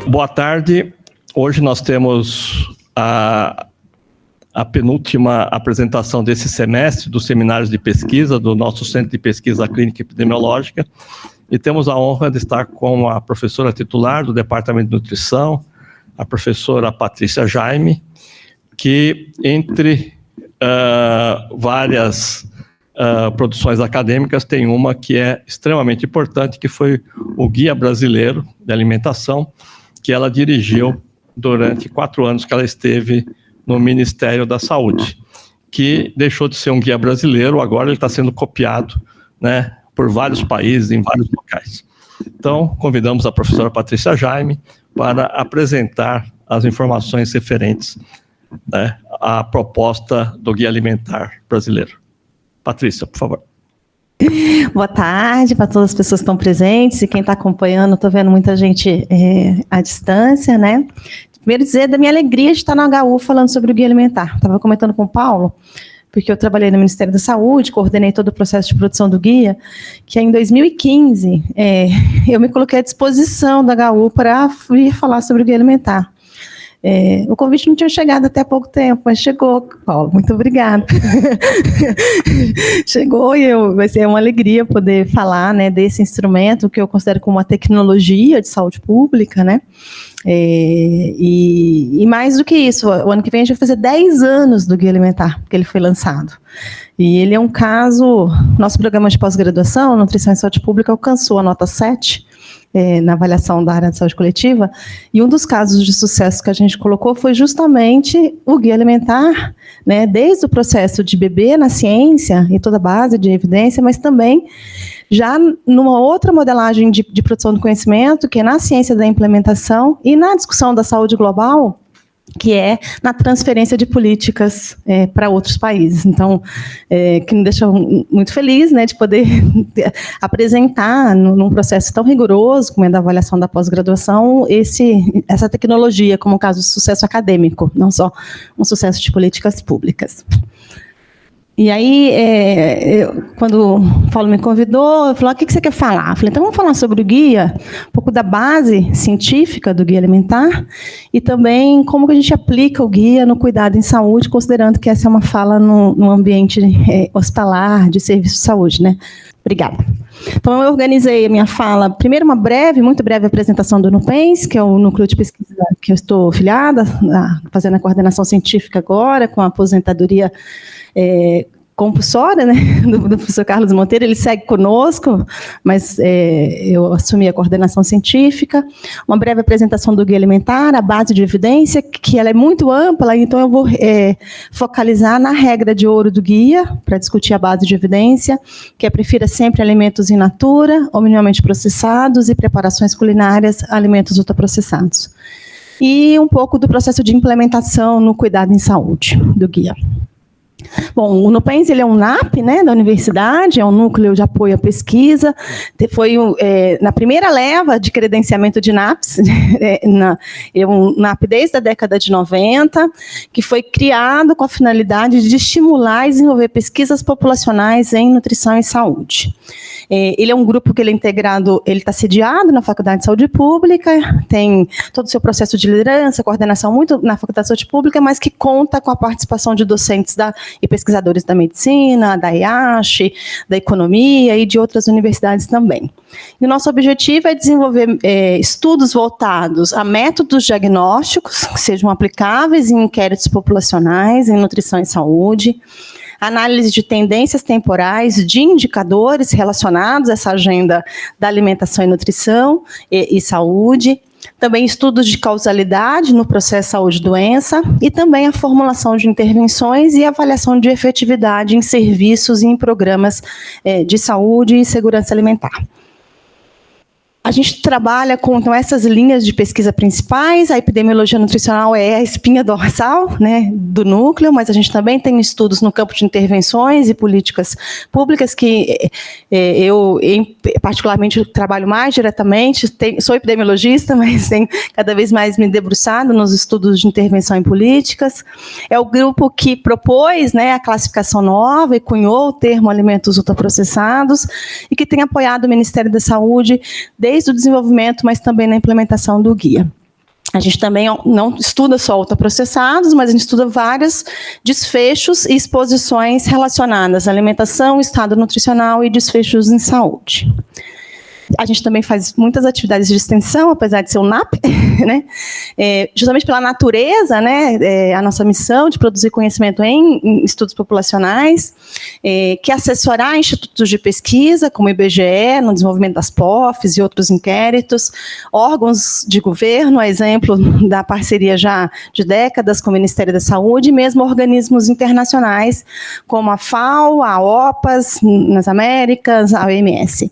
Boa tarde. Hoje nós temos a penúltima apresentação desse semestre dos seminários de pesquisa do nosso Centro de Pesquisa Clínica e Epidemiológica e temos a honra de estar com a professora titular do Departamento de Nutrição, a professora Patrícia Jaime, que entre várias produções acadêmicas tem uma que é extremamente importante, que foi o Guia Brasileiro de Alimentação, que ela dirigiu durante 4 anos que ela esteve no Ministério da Saúde, que deixou de ser um guia brasileiro, agora ele está sendo copiado, né, por vários países, em vários locais. Então, convidamos a professora Patrícia Jaime para apresentar as informações referentes, né, à proposta do Guia Alimentar Brasileiro. Patrícia, por favor. Boa tarde para todas as pessoas que estão presentes e quem está acompanhando. Estou vendo muita gente à distância, né? Primeiro dizer da minha alegria de estar na HU falando sobre o Guia Alimentar. Estava comentando com o Paulo, porque eu trabalhei no Ministério da Saúde, coordenei todo o processo de produção do guia, que em 2015 eu me coloquei à disposição da HU para vir falar sobre o Guia Alimentar. O convite não tinha chegado até há pouco tempo, mas chegou, Paulo, muito obrigada. Chegou e vai ser uma alegria poder falar, né, desse instrumento que eu considero como uma tecnologia de saúde pública, né? E mais do que isso, o ano que vem a gente vai fazer 10 anos do Guia Alimentar, que ele foi lançado. E ele é um caso, nosso programa de pós-graduação, Nutrição e Saúde Pública, alcançou a nota 7, na avaliação da área de saúde coletiva, e um dos casos de sucesso que a gente colocou foi justamente o Guia Alimentar, né, desde o processo de bebê na ciência e toda a base de evidência, mas também já numa outra modelagem de produção do conhecimento, que é na ciência da implementação e na discussão da saúde global, que é na transferência de políticas para outros países. Então, que me deixa muito feliz, né, de poder apresentar num processo tão rigoroso, como é da avaliação da pós-graduação, essa tecnologia como um caso de sucesso acadêmico, não só um sucesso de políticas públicas. E aí, quando o Paulo me convidou, eu falei, o que você quer falar? Eu falei, então vamos falar sobre o guia, um pouco da base científica do Guia Alimentar e também como que a gente aplica o guia no cuidado em saúde, considerando que essa é uma fala no ambiente hospitalar, de serviço de saúde, né? Obrigada. Então, eu organizei a minha fala, primeiro uma muito breve apresentação do NUPENS, que é o núcleo de pesquisa que eu estou afiliada, fazendo a coordenação científica agora, com a aposentadoria compulsória, né, do professor Carlos Monteiro. Ele segue conosco, mas eu assumi a coordenação científica, uma breve apresentação do Guia Alimentar, a base de evidência, que ela é muito ampla, então eu vou focalizar na regra de ouro do guia, para discutir a base de evidência, que prefira sempre alimentos in natura, ou minimamente processados, e preparações culinárias, alimentos ultraprocessados. E um pouco do processo de implementação no cuidado em saúde do guia. Bom, o NUPENS, ele é um NAP, né, da universidade, é um núcleo de apoio à pesquisa, foi na primeira leva de credenciamento de NAPs, um NAP desde a década de 90, que foi criado com a finalidade de estimular e desenvolver pesquisas populacionais em nutrição e saúde. Ele é um grupo que ele é integrado, ele está sediado na Faculdade de Saúde Pública, tem todo o seu processo de liderança, coordenação muito na Faculdade de Saúde Pública, mas que conta com a participação de docentes e pesquisadores da medicina, da IASH, da economia e de outras universidades também. E o nosso objetivo é desenvolver estudos voltados a métodos diagnósticos que sejam aplicáveis em inquéritos populacionais, em nutrição e saúde, análise de tendências temporais, de indicadores relacionados a essa agenda da alimentação e nutrição e saúde, também estudos de causalidade no processo saúde-doença e também a formulação de intervenções e avaliação de efetividade em serviços e em programas de saúde e segurança alimentar. A gente trabalha com então, essas linhas de pesquisa principais. A epidemiologia nutricional é a espinha dorsal, né, do núcleo, mas a gente também tem estudos no campo de intervenções e políticas públicas que eu, particularmente, trabalho mais diretamente. Sou epidemiologista, mas tenho cada vez mais me debruçado nos estudos de intervenção em políticas. É o grupo que propôs, né, a classificação nova e cunhou o termo alimentos ultraprocessados e que tem apoiado o Ministério da Saúde desde o desenvolvimento, mas também na implementação do guia. A gente também não estuda só ultraprocessados, mas a gente estuda vários desfechos e exposições relacionadas à alimentação, estado nutricional e desfechos em saúde. A gente também faz muitas atividades de extensão, apesar de ser um NAP, né? Justamente pela natureza, né? A nossa missão de produzir conhecimento em estudos populacionais, que assessorar institutos de pesquisa, como o IBGE, no desenvolvimento das POFs e outros inquéritos, órgãos de governo, a exemplo da parceria já de décadas com o Ministério da Saúde, e mesmo organismos internacionais, como a FAO, a OPAS, nas Américas, a OMS.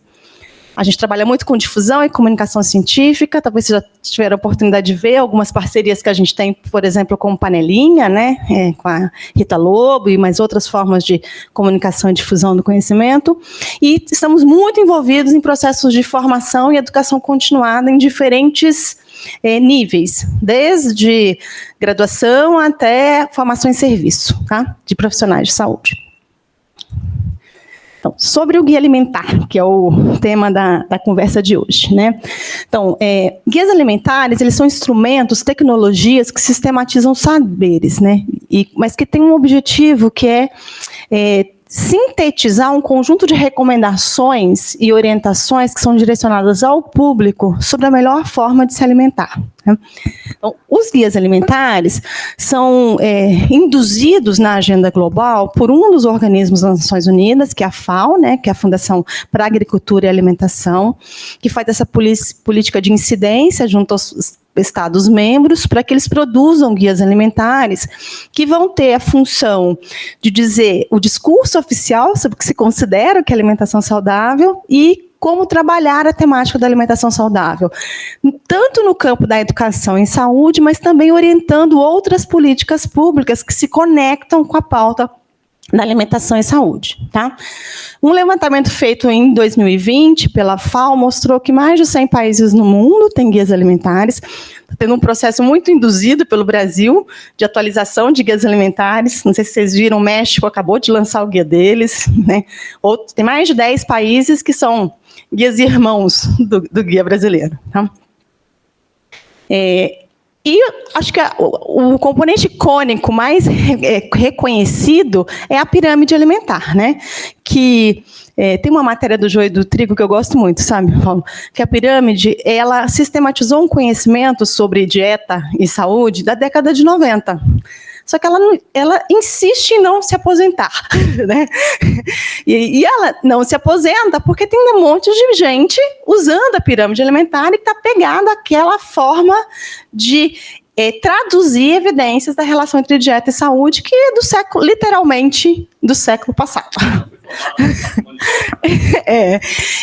A gente trabalha muito com difusão e comunicação científica, talvez vocês já tiveram a oportunidade de ver algumas parcerias que a gente tem, por exemplo, com o Panelinha, né, com a Rita Lobo e mais outras formas de comunicação e difusão do conhecimento, e estamos muito envolvidos em processos de formação e educação continuada em diferentes níveis, desde graduação até formação em serviço, tá, de profissionais de saúde. Então, sobre o guia alimentar, que é o tema da conversa de hoje, né? Então, guias alimentares, eles são instrumentos, tecnologias que sistematizam saberes, né? Mas que tem um objetivo que é sintetizar um conjunto de recomendações e orientações que são direcionadas ao público sobre a melhor forma de se alimentar. Então, os guias alimentares são induzidos na agenda global por um dos organismos das Nações Unidas, que é a FAO, né, que é a Fundação para a Agricultura e Alimentação, que faz essa política de incidência junto aos Estados-membros para que eles produzam guias alimentares que vão ter a função de dizer o discurso oficial sobre o que se considera que é alimentação saudável e como trabalhar a temática da alimentação saudável, tanto no campo da educação em saúde, mas também orientando outras políticas públicas que se conectam com a pauta da alimentação e saúde, tá? Um levantamento feito em 2020 pela FAO mostrou que mais de 100 países no mundo têm guias alimentares. Está tendo um processo muito induzido pelo Brasil de atualização de guias alimentares. Não sei se vocês viram, o México acabou de lançar o guia deles, né? Tem mais de 10 países que são guias irmãos do guia brasileiro, tá? E acho que o componente icônico mais reconhecido é a pirâmide alimentar, né? Que tem uma matéria do Joio e do Trigo que eu gosto muito, sabe, Paulo? Que a pirâmide, ela sistematizou um conhecimento sobre dieta e saúde da década de 90. Só que ela insiste em não se aposentar, né? E ela não se aposenta porque tem um monte de gente usando a pirâmide alimentar e está pegada àquela forma de traduzir evidências da relação entre dieta e saúde que é do século, literalmente, do século passado.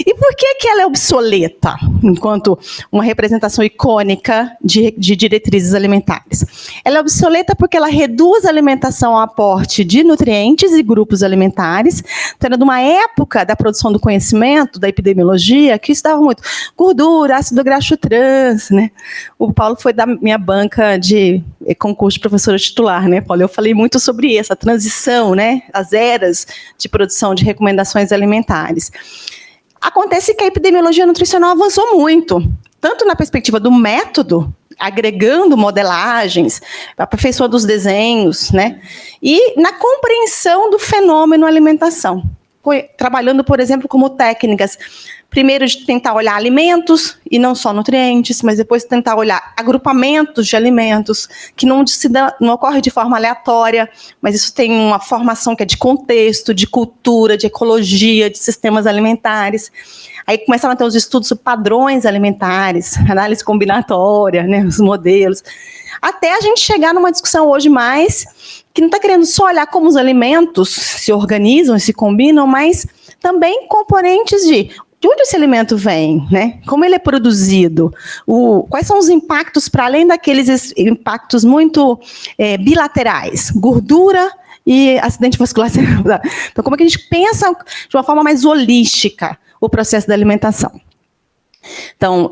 E por que ela é obsoleta enquanto uma representação icônica de diretrizes alimentares? Ela é obsoleta porque ela reduz a alimentação ao aporte de nutrientes e grupos alimentares, tendo uma época da produção do conhecimento, da epidemiologia, que estudava muito gordura, ácido graxo trans, né? O Paulo foi da minha banca de concurso de professora titular, né, Paulo? Eu falei muito sobre essa transição, né? As eras de produção de recomendações alimentares. Acontece que a epidemiologia nutricional avançou muito, tanto na perspectiva do método, agregando modelagens, aperfeiçoando os desenhos, né? E na compreensão do fenômeno alimentação. Trabalhando, por exemplo, como técnicas, primeiro de tentar olhar alimentos, e não só nutrientes, mas depois tentar olhar agrupamentos de alimentos, que não ocorre de forma aleatória, mas isso tem uma formação que é de contexto, de cultura, de ecologia, de sistemas alimentares. Aí começaram a ter os estudos sobre padrões alimentares, análise combinatória, né, os modelos, até a gente chegar numa discussão hoje mais que não está querendo só olhar como os alimentos se organizam e se combinam, mas também componentes de onde esse alimento vem, né? Como ele é produzido, quais são os impactos, para além daqueles impactos muito bilaterais, gordura e acidente vascular cerebral. Então, como é que a gente pensa de uma forma mais holística o processo da alimentação? Então,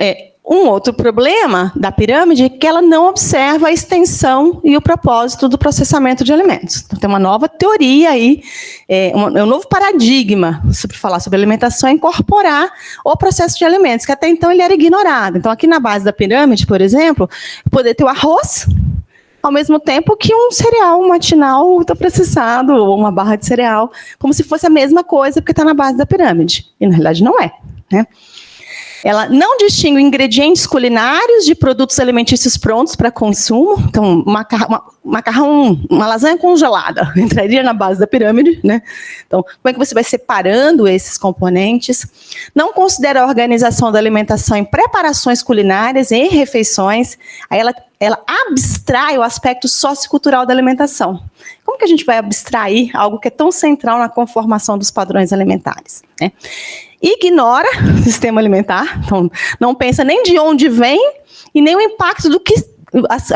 Um outro problema da pirâmide é que ela não observa a extensão e o propósito do processamento de alimentos. Então, tem uma nova teoria aí, um novo paradigma sobre falar sobre alimentação, incorporar o processo de alimentos, que até então ele era ignorado. Então, aqui na base da pirâmide, por exemplo, poder ter o arroz, ao mesmo tempo que um cereal matinal ultraprocessado, ou uma barra de cereal, como se fosse a mesma coisa, porque está na base da pirâmide. E, na realidade, não é, né? Ela não distingue ingredientes culinários de produtos alimentícios prontos para consumo. Então, macarrão, uma lasanha congelada, entraria na base da pirâmide, né? Então, como é que você vai separando esses componentes? Não considera a organização da alimentação em preparações culinárias, em refeições. Aí ela abstrai o aspecto sociocultural da alimentação. Como que a gente vai abstrair algo que é tão central na conformação dos padrões alimentares, né? Ignora o sistema alimentar, então não pensa nem de onde vem e nem o impacto do que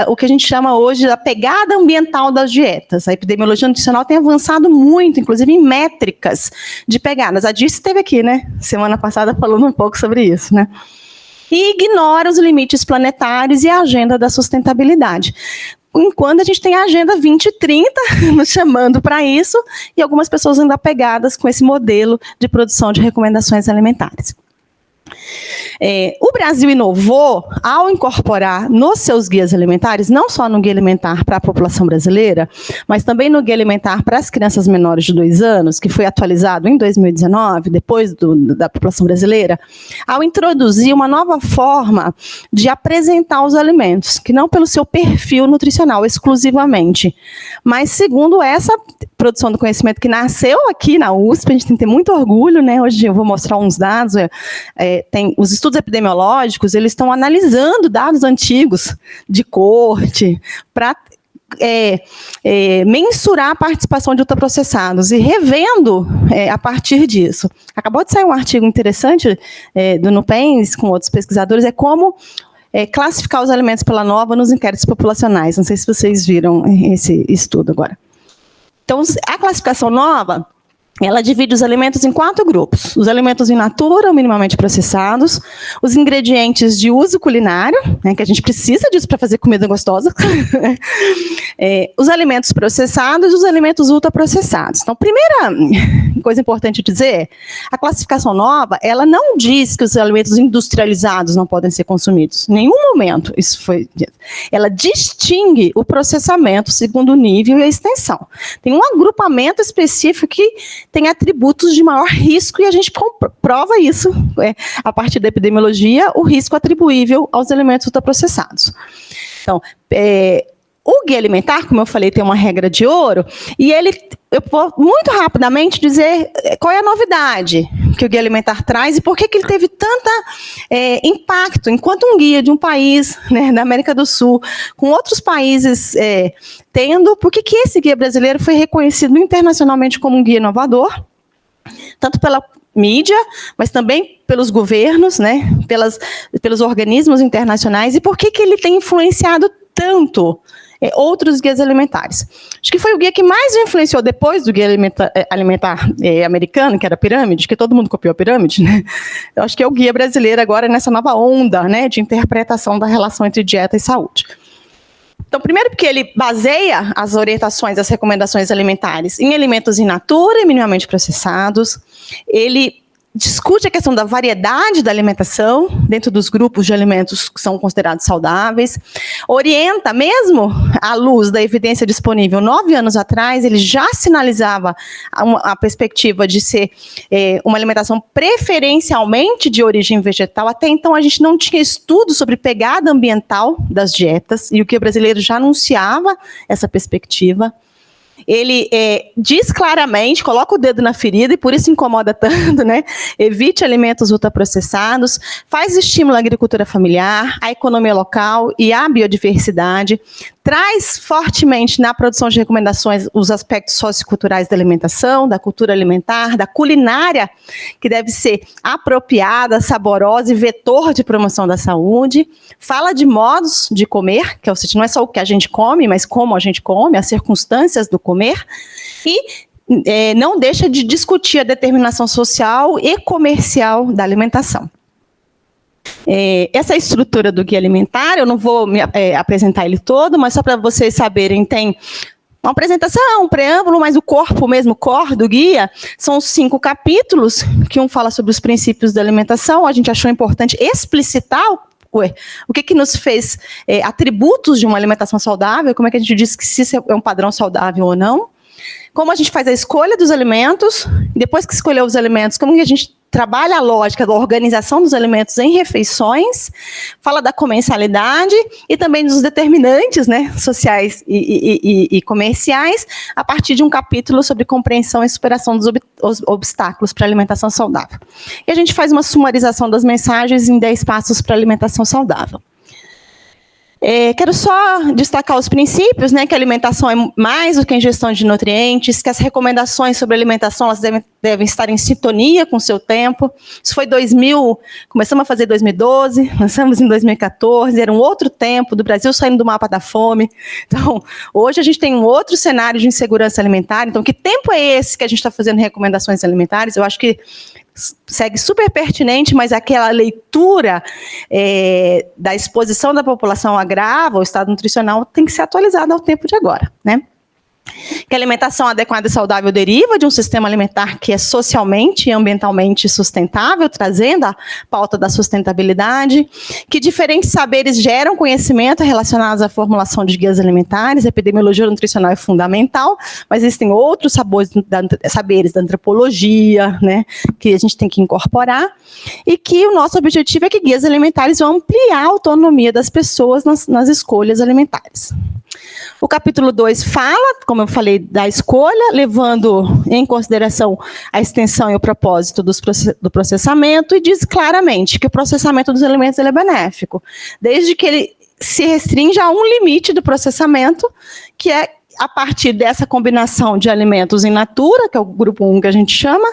o que a gente chama hoje da pegada ambiental das dietas. A epidemiologia nutricional tem avançado muito, inclusive em métricas de pegadas. A Dirce esteve aqui, né, semana passada, falando um pouco sobre isso, né? E ignora os limites planetários e a agenda da sustentabilidade. Enquanto a gente tem a Agenda 2030 nos chamando para isso, e algumas pessoas ainda apegadas com esse modelo de produção de recomendações alimentares. O Brasil inovou ao incorporar nos seus guias alimentares, não só no guia alimentar para a população brasileira, mas também no guia alimentar para as crianças menores de 2 anos, que foi atualizado em 2019, depois da população brasileira, ao introduzir uma nova forma de apresentar os alimentos, que não pelo seu perfil nutricional exclusivamente, mas segundo essa produção do conhecimento que nasceu aqui na USP, a gente tem que ter muito orgulho, né? Hoje eu vou mostrar uns dados, tem os estudos epidemiológicos, eles estão analisando dados antigos de corte para mensurar a participação de ultraprocessados e revendo a partir disso. Acabou de sair um artigo interessante do Nupens, com outros pesquisadores, como classificar os alimentos pela nova nos inquéritos populacionais. Não sei se vocês viram esse estudo agora. Então, a classificação nova, ela divide os alimentos em 4 grupos. Os alimentos in natura, ou minimamente processados, os ingredientes de uso culinário, né, que a gente precisa disso para fazer comida gostosa, os alimentos processados e os alimentos ultraprocessados. Então, primeira coisa importante dizer, a classificação nova, ela não diz que os alimentos industrializados não podem ser consumidos. Em nenhum momento isso foi dito. Ela distingue o processamento segundo o nível e a extensão. Tem um agrupamento específico que tem atributos de maior risco, e a gente prova isso, a partir da epidemiologia, o risco atribuível aos alimentos ultraprocessados. Então, o guia alimentar, como eu falei, tem uma regra de ouro, e eu vou muito rapidamente dizer qual é a novidade que o guia alimentar traz e por que ele teve tanta impacto, enquanto um guia de um país, né, da América do Sul, com outros países tendo, por que esse guia brasileiro foi reconhecido internacionalmente como um guia inovador, tanto pela mídia, mas também pelos governos, né, pelos organismos internacionais, e por que ele tem influenciado tanto outros guias alimentares. Acho que foi o guia que mais influenciou depois do guia alimentar americano, que era a pirâmide, que todo mundo copiou a pirâmide, né? Eu acho que é o guia brasileiro agora nessa nova onda, né, de interpretação da relação entre dieta e saúde. Então, primeiro porque ele baseia as orientações, as recomendações alimentares em alimentos in natura e minimamente processados. Ele discute a questão da variedade da alimentação dentro dos grupos de alimentos que são considerados saudáveis, orienta, mesmo à luz da evidência disponível 9 anos atrás, ele já sinalizava a perspectiva de ser uma alimentação preferencialmente de origem vegetal. Até então a gente não tinha estudo sobre pegada ambiental das dietas, e o que o brasileiro já anunciava essa perspectiva. Ele diz claramente, coloca o dedo na ferida, e por isso incomoda tanto, né? Evite alimentos ultraprocessados, faz estímulo à agricultura familiar, à economia local e à biodiversidade, traz fortemente na produção de recomendações os aspectos socioculturais da alimentação, da cultura alimentar, da culinária, que deve ser apropriada, saborosa e vetor de promoção da saúde. Fala de modos de comer, que não é só o que a gente come, mas como a gente come, as circunstâncias do comer, e não deixa de discutir a determinação social e comercial da alimentação. Essa estrutura do guia alimentar, eu não vou apresentar ele todo, mas só para vocês saberem, tem uma apresentação, um preâmbulo, mas o corpo mesmo, o core do guia, são os 5 capítulos, que um fala sobre os princípios da alimentação. A gente achou importante explicitar o que nos fez atributos de uma alimentação saudável, como é que a gente diz que se é um padrão saudável ou não, como a gente faz a escolha dos alimentos, depois que escolheu os alimentos, como que a gente trabalha a lógica da organização dos alimentos em refeições, fala da comensalidade e também dos determinantes, né, sociais e comerciais, a partir de um capítulo sobre compreensão e superação dos obstáculos para a alimentação saudável. E a gente faz uma sumarização das mensagens em 10 passos para a alimentação saudável. Quero só destacar os princípios, né, que a alimentação é mais do que a ingestão de nutrientes, que as recomendações sobre alimentação elas devem estar em sintonia com o seu tempo. Isso foi 2000, começamos a fazer em 2012, lançamos em 2014, era um outro tempo do Brasil saindo do mapa da fome. Então, hoje a gente tem um outro cenário de insegurança alimentar. Então, que tempo é esse que a gente está fazendo recomendações alimentares? Eu acho que segue super pertinente, mas aquela leitura da exposição da população agrava, o estado nutricional tem que ser atualizado ao tempo de agora, né? Que a alimentação adequada e saudável deriva de um sistema alimentar que é socialmente e ambientalmente sustentável, trazendo a pauta da sustentabilidade, que diferentes saberes geram conhecimento relacionados à formulação de guias alimentares. A epidemiologia nutricional é fundamental, mas existem outros saberes da antropologia, né, que a gente tem que incorporar, e que o nosso objetivo é que guias alimentares vão ampliar a autonomia das pessoas nas escolhas alimentares. O capítulo 2 fala, como eu falei, da escolha, levando em consideração a extensão e o propósito do processamento, e diz claramente que o processamento dos alimentos ele é benéfico, desde que ele se restrinja a um limite do processamento, que é a partir dessa combinação de alimentos in natura, que é o grupo 1 que a gente chama,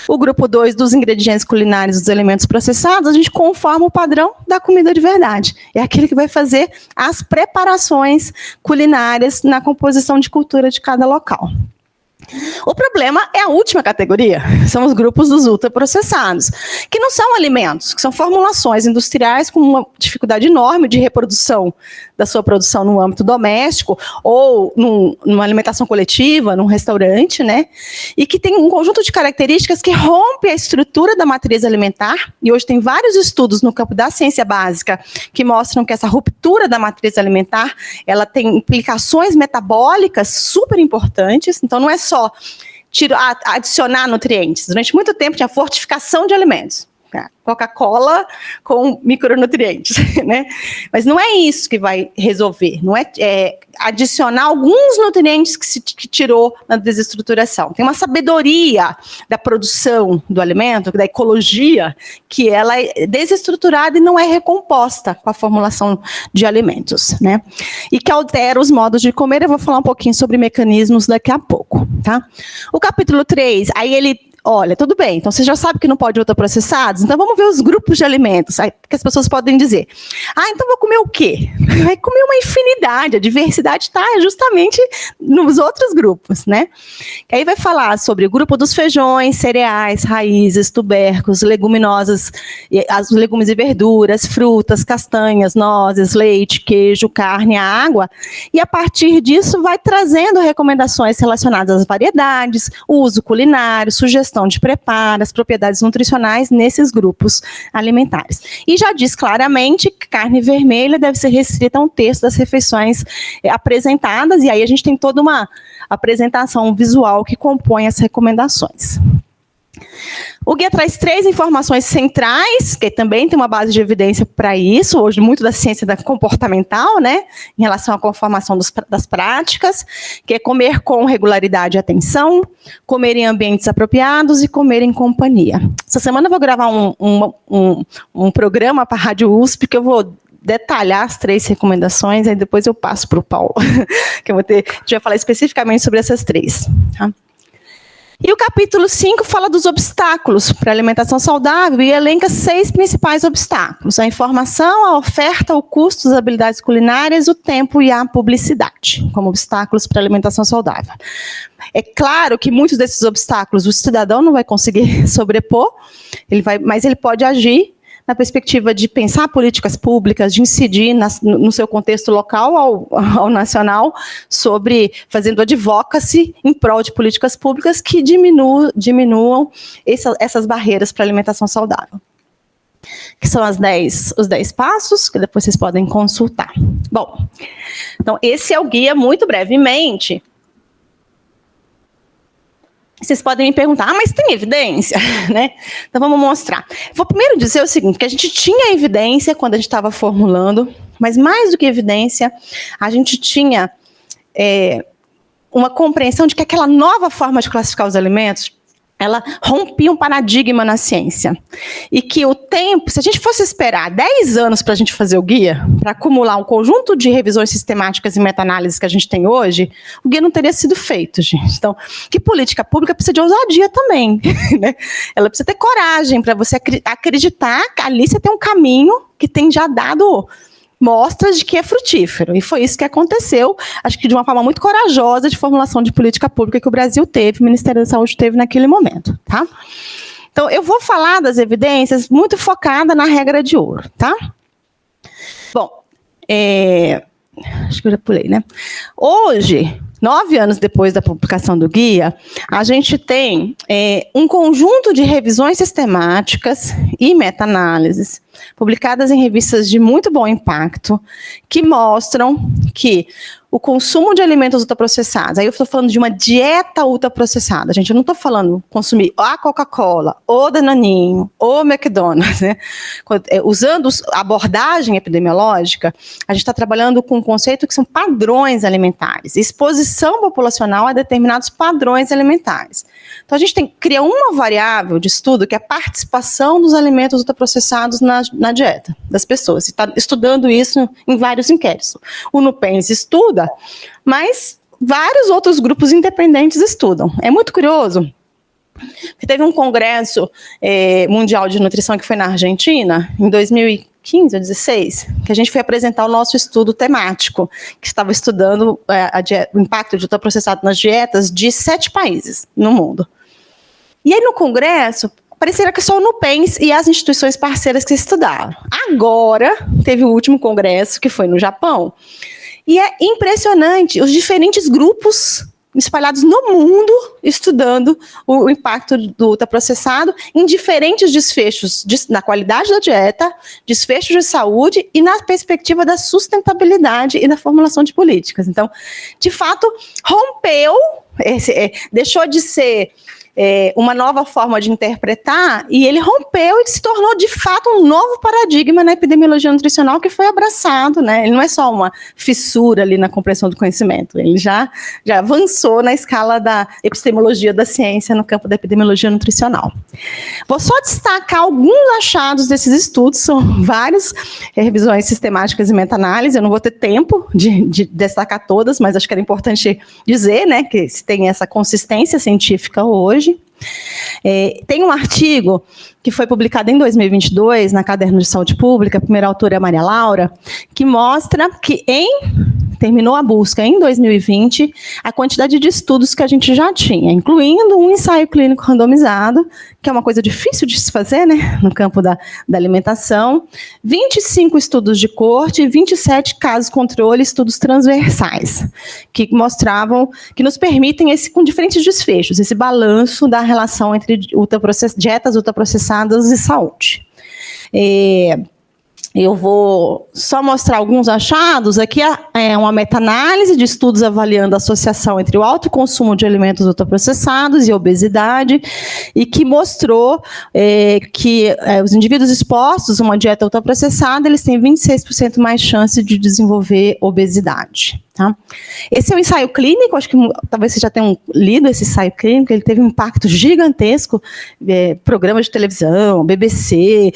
o grupo 2 dos ingredientes culinários dos alimentos processados, a gente conforma o padrão da comida de verdade. É aquele que vai fazer as preparações culinárias na composição de cultura de cada local. O problema é a última categoria, são os grupos dos ultraprocessados, que não são alimentos, que são formulações industriais com uma dificuldade enorme de reprodução da sua produção no âmbito doméstico ou numa alimentação coletiva, num restaurante, né? E que tem um conjunto de características que rompe a estrutura da matriz alimentar, e hoje tem vários estudos no campo da ciência básica que mostram que essa ruptura da matriz alimentar, ela tem implicações metabólicas super importantes. Então não é só adicionar nutrientes. Durante muito tempo tinha fortificação de alimentos. Coca-Cola com micronutrientes, né? Mas não é isso que vai resolver, não é adicionar alguns nutrientes que tirou na desestruturação. Tem uma sabedoria da produção do alimento, da ecologia, que ela é desestruturada e não é recomposta com a formulação de alimentos, né? E que altera os modos de comer. Eu vou falar um pouquinho sobre mecanismos daqui a pouco, tá? O capítulo 3, aí ele olha, tudo bem, então você já sabe que não pode ultraprocessados, então vamos ver os grupos de alimentos, aí, que as pessoas podem dizer, então vou comer o quê? Vai comer uma infinidade, a diversidade está justamente nos outros grupos, né? Que aí vai falar sobre o grupo dos feijões, cereais, raízes, tubérculos, leguminosas, as legumes e verduras, frutas, castanhas, nozes, leite, queijo, carne, a água, e a partir disso vai trazendo recomendações relacionadas às variedades, uso culinário, sugestão de preparo, as propriedades nutricionais nesses grupos alimentares. E já diz claramente que carne vermelha deve ser restrita a 1/3 das refeições apresentadas, e aí a gente tem toda uma apresentação visual que compõe as recomendações. O guia traz 3 informações centrais, que também tem uma base de evidência para isso, hoje muito da ciência comportamental, né, em relação à conformação das práticas, que é comer com regularidade e atenção, comer em ambientes apropriados e comer em companhia. Essa semana eu vou gravar um programa para a Rádio USP, que eu vou detalhar as 3 recomendações, aí depois eu passo para o Paulo, que a gente vai falar especificamente sobre essas 3, tá? E o capítulo 5 fala dos obstáculos para a alimentação saudável e elenca 6 principais obstáculos: a informação, a oferta, o custo, as habilidades culinárias, o tempo e a publicidade, como obstáculos para a alimentação saudável. É claro que muitos desses obstáculos o cidadão não vai conseguir sobrepor, mas ele pode agir na perspectiva de pensar políticas públicas, de incidir no seu contexto local ao nacional, fazendo advocacy em prol de políticas públicas que diminuam essas barreiras para a alimentação saudável. Que são os 10 passos, que depois vocês podem consultar. Bom, então esse é o guia, muito brevemente. Vocês podem me perguntar, mas tem evidência? Né? Então vamos mostrar. Vou primeiro dizer o seguinte, que a gente tinha evidência quando a gente estava formulando, mas mais do que evidência, a gente tinha uma compreensão de que aquela nova forma de classificar os alimentos, ela rompia um paradigma na ciência. E que o tempo, se a gente fosse esperar 10 anos para a gente fazer o guia, para acumular um conjunto de revisões sistemáticas e meta-análises que a gente tem hoje, o guia não teria sido feito, gente. Então, que política pública precisa de ousadia também. Né? Ela precisa ter coragem para você acreditar que ali você tem um caminho que tem já dado mostras de que é frutífero. E foi isso que aconteceu, acho que de uma forma muito corajosa de formulação de política pública que o Brasil teve, o Ministério da Saúde teve naquele momento, tá? Então, eu vou falar das evidências muito focada na regra de ouro, tá? Bom, acho que eu já pulei, né? Hoje, 9 anos depois da publicação do guia, a gente tem um conjunto de revisões sistemáticas e meta-análises publicadas em revistas de muito bom impacto, que mostram que o consumo de alimentos ultraprocessados, aí eu estou falando de uma dieta ultraprocessada, gente, eu não estou falando consumir a Coca-Cola, ou Dananinho, ou McDonald's, né? Usando a abordagem epidemiológica, a gente está trabalhando com um conceito que são padrões alimentares, exposição populacional a determinados padrões alimentares. Então, a gente cria uma variável de estudo, que é a participação dos alimentos ultraprocessados na dieta das pessoas. Está estudando isso em vários inquéritos. O NUPENS estuda, mas vários outros grupos independentes estudam. É muito curioso, que teve um congresso mundial de nutrição que foi na Argentina, em 2015 ou 2016, que a gente foi apresentar o nosso estudo temático, que estava estudando o impacto de ultraprocessado nas dietas de 7 países no mundo. E aí, no congresso, parecia que só o NUPENS e as instituições parceiras que estudaram. Agora, teve o último congresso, que foi no Japão, e é impressionante os diferentes grupos espalhados no mundo estudando o impacto do ultraprocessado em diferentes desfechos na qualidade da dieta, desfechos de saúde e na perspectiva da sustentabilidade e da formulação de políticas. Então, de fato, rompeu, deixou de ser uma nova forma de interpretar, e ele rompeu e se tornou, de fato, um novo paradigma na epidemiologia nutricional que foi abraçado, né? Ele não é só uma fissura ali na compreensão do conhecimento, ele já avançou na escala da epistemologia da ciência no campo da epidemiologia nutricional. Vou só destacar alguns achados desses estudos, são várias revisões sistemáticas e meta-análise, eu não vou ter tempo de destacar todas, mas acho que era importante dizer, né, que se tem essa consistência científica hoje. Tem um artigo que foi publicado em 2022 na Caderno de Saúde Pública, a primeira autora é a Maria Laura, que mostra que terminou a busca em 2020 a quantidade de estudos que a gente já tinha, incluindo um ensaio clínico randomizado, que é uma coisa difícil de se fazer, né, no campo da alimentação, 25 estudos de coorte e 27 casos controle, estudos transversais, que mostravam, que nos permitem com diferentes desfechos, esse balanço da relação entre dietas ultraprocessadas e saúde. Eu vou só mostrar alguns achados. Aqui é uma meta-análise de estudos avaliando a associação entre o alto consumo de alimentos ultraprocessados e obesidade, e que mostrou que os indivíduos expostos a uma dieta ultraprocessada, eles têm 26% mais chance de desenvolver obesidade. Tá? Esse é um ensaio clínico, acho que talvez vocês já tenham lido esse ensaio clínico, ele teve um impacto gigantesco, programas de televisão, BBC,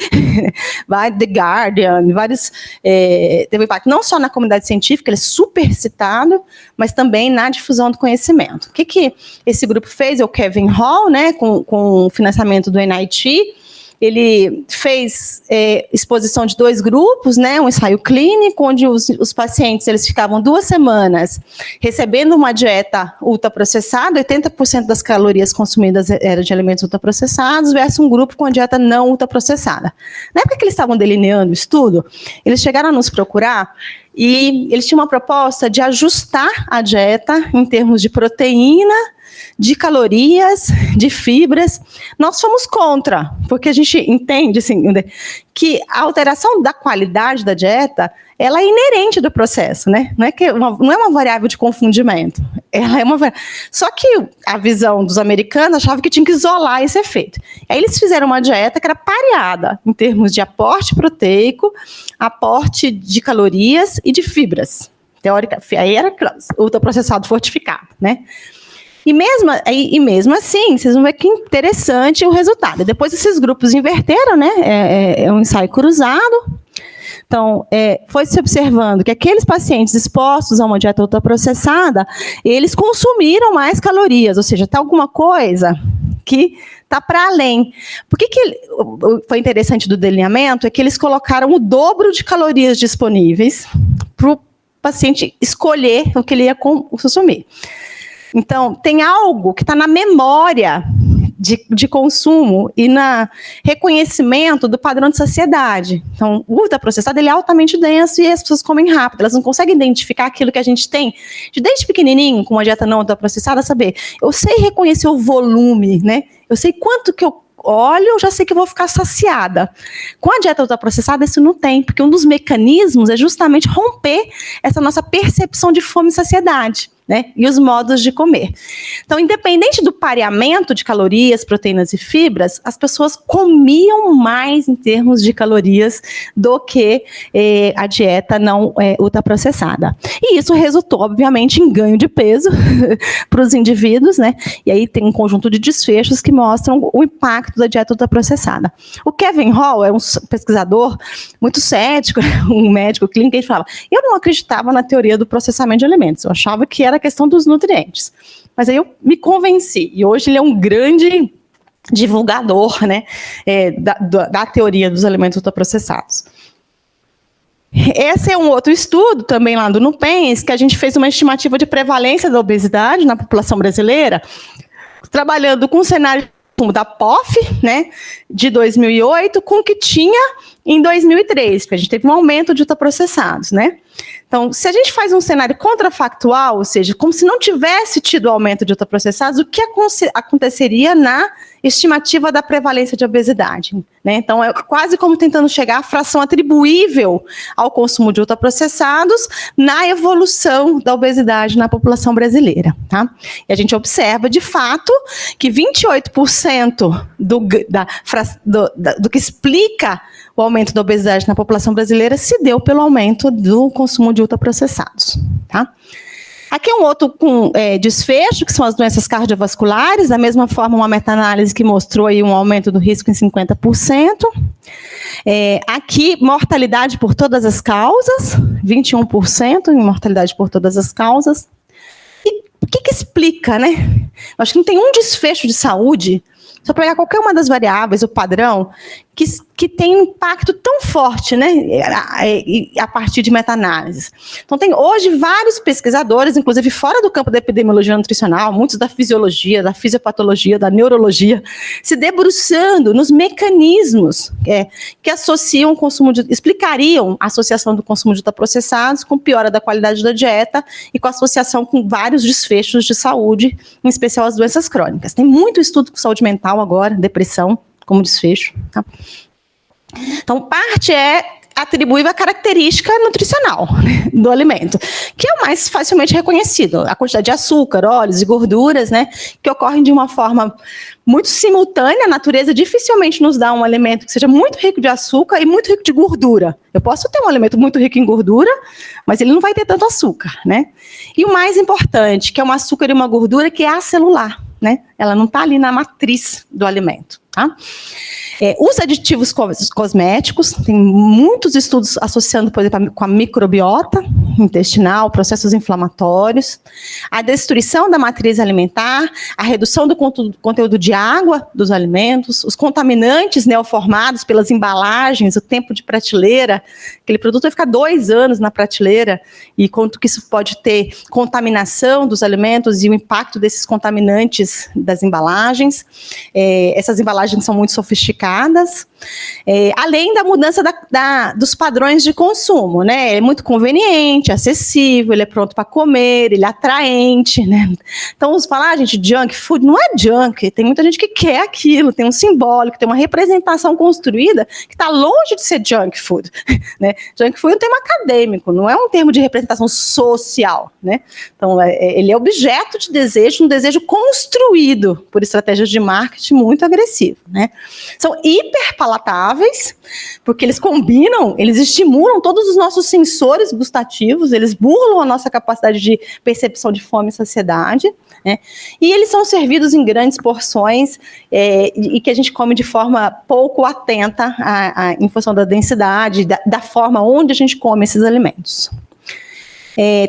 The Guardian, vários, teve um impacto não só na comunidade científica, ele é super citado, mas também na difusão do conhecimento. O que esse grupo fez? É o Kevin Hall, né, com o financiamento do NIT, ele fez exposição de 2 grupos, né, um ensaio clínico, onde os pacientes eles ficavam 2 semanas recebendo uma dieta ultraprocessada, 80% das calorias consumidas eram de alimentos ultraprocessados, versus um grupo com a dieta não ultraprocessada. Na época que eles estavam delineando o estudo, eles chegaram a nos procurar e eles tinham uma proposta de ajustar a dieta em termos de proteína, de calorias, de fibras. Nós fomos contra, porque a gente entende assim, que a alteração da qualidade da dieta, ela é inerente do processo, né? Não é uma variável de confundimento. Ela é Só que a visão dos americanos achava que tinha que isolar esse efeito. Aí eles fizeram uma dieta que era pareada em termos de aporte proteico, aporte de calorias e de fibras. Teórica, aí era ultraprocessado fortificado, né? E mesmo assim, vocês vão ver que interessante o resultado. Depois esses grupos inverteram, né? É um ensaio cruzado. Então, foi se observando que aqueles pacientes expostos a uma dieta ultraprocessada, eles consumiram mais calorias, ou seja, está alguma coisa que está para além. Por que foi interessante do delineamento? É que eles colocaram o dobro de calorias disponíveis para o paciente escolher o que ele ia consumir. Então, tem algo que está na memória de consumo e no reconhecimento do padrão de saciedade. Então, o ultraprocessado ele é altamente denso e as pessoas comem rápido. Elas não conseguem identificar aquilo que a gente tem desde pequenininho, com uma dieta não ultraprocessada, saber. Eu sei reconhecer o volume, né? Eu sei quanto que eu olho, eu já sei que eu vou ficar saciada. Com a dieta ultraprocessada, isso não tem, porque um dos mecanismos é justamente romper essa nossa percepção de fome e saciedade, né? E os modos de comer. Então, independente do pareamento de calorias, proteínas e fibras, as pessoas comiam mais em termos de calorias do que a dieta não ultraprocessada. E isso resultou, obviamente, em ganho de peso para os indivíduos, né? E aí tem um conjunto de desfechos que mostram o impacto da dieta ultraprocessada. O Kevin Hall é um pesquisador muito cético, um médico clínico, ele falava, eu não acreditava na teoria do processamento de alimentos, eu achava que era a questão dos nutrientes. Mas aí eu me convenci, e hoje ele é um grande divulgador, né, da teoria dos alimentos ultraprocessados. Esse é um outro estudo, também lá do NUPENS, que a gente fez uma estimativa de prevalência da obesidade na população brasileira, trabalhando com o cenário da POF, né, de 2008, com o que tinha em 2003, porque a gente teve um aumento de ultraprocessados, né? Então, se a gente faz um cenário contrafactual, ou seja, como se não tivesse tido aumento de ultraprocessados, o que aconteceria na estimativa da prevalência de obesidade, né? Então, é quase como tentando chegar à fração atribuível ao consumo de ultraprocessados na evolução da obesidade na população brasileira, tá? E a gente observa, de fato, que 28% do que explica o aumento da obesidade na população brasileira se deu pelo aumento do consumo de ultraprocessados, tá? Aqui é um outro desfecho, que são as doenças cardiovasculares, da mesma forma uma meta-análise que mostrou aí um aumento do risco em 50%. Aqui, mortalidade por todas as causas, 21% em mortalidade por todas as causas. E o que explica, né? Acho que não tem um desfecho de saúde, só pegar qualquer uma das variáveis, o padrão, que tem um impacto tão forte, né, a partir de meta-análises. Então, tem hoje vários pesquisadores, inclusive fora do campo da epidemiologia nutricional, muitos da fisiologia, da fisiopatologia, da neurologia, se debruçando nos mecanismos que associam o consumo explicariam a associação do consumo de ultraprocessados com piora da qualidade da dieta e com associação com vários desfechos de saúde, em especial as doenças crônicas. Tem muito estudo com saúde mental agora, depressão, como desfecho, tá? Então, parte é atribuível à característica nutricional, né, do alimento, que é o mais facilmente reconhecido, a quantidade de açúcar, óleos e gorduras, né, que ocorrem de uma forma muito simultânea. A natureza dificilmente nos dá um alimento que seja muito rico de açúcar e muito rico de gordura. Eu posso ter um alimento muito rico em gordura, mas ele não vai ter tanto açúcar, né? E o mais importante, que é um açúcar e uma gordura que é acelular, né? Ela não está ali na matriz do alimento, tá? Os aditivos cosméticos, tem muitos estudos associando, por exemplo, com a microbiota, intestinal, processos inflamatórios, a destruição da matriz alimentar, a redução do conteúdo de água dos alimentos, os contaminantes neoformados pelas embalagens, o tempo de prateleira, aquele produto vai ficar 2 anos na prateleira, e quanto que isso pode ter contaminação dos alimentos e o impacto desses contaminantes das embalagens. Essas embalagens são muito sofisticadas, além da mudança dos padrões de consumo, né? É muito conveniente, acessível, ele é pronto para comer, ele é atraente, né? Então, os falar, gente, junk food não é junk, tem muita gente que quer aquilo, tem um simbólico, tem uma representação construída que está longe de ser junk food, né? Junk food é um termo acadêmico, não é um termo de representação social, né? Então, ele é objeto de desejo, um desejo construído por estratégias de marketing muito agressivas, né? São hiperpalatáveis, porque eles combinam, eles estimulam todos os nossos sensores gustativos, eles burlam a nossa capacidade de percepção de fome e saciedade, né? E eles são servidos em grandes porções e que a gente come de forma pouco atenta em função da densidade, da forma onde a gente come esses alimentos.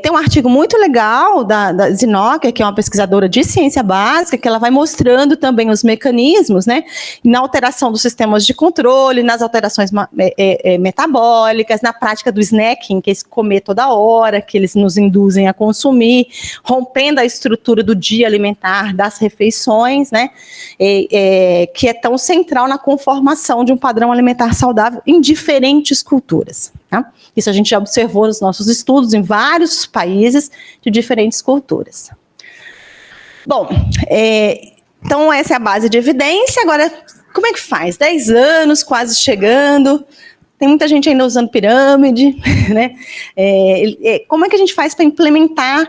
Tem um artigo muito legal da Zinocchia, que é uma pesquisadora de ciência básica, que ela vai mostrando também os mecanismos, né, na alteração dos sistemas de controle, nas alterações metabólicas, na prática do snacking, que é esse comer toda hora, que eles nos induzem a consumir, rompendo a estrutura do dia alimentar, das refeições, né, que é tão central na conformação de um padrão alimentar saudável em diferentes culturas. Tá? Isso a gente já observou nos nossos estudos em vários países de diferentes culturas. Bom, então essa é a base de evidência. Agora, como é que faz? 10 anos, quase chegando, tem muita gente ainda usando pirâmide, né? Como é que a gente faz para implementar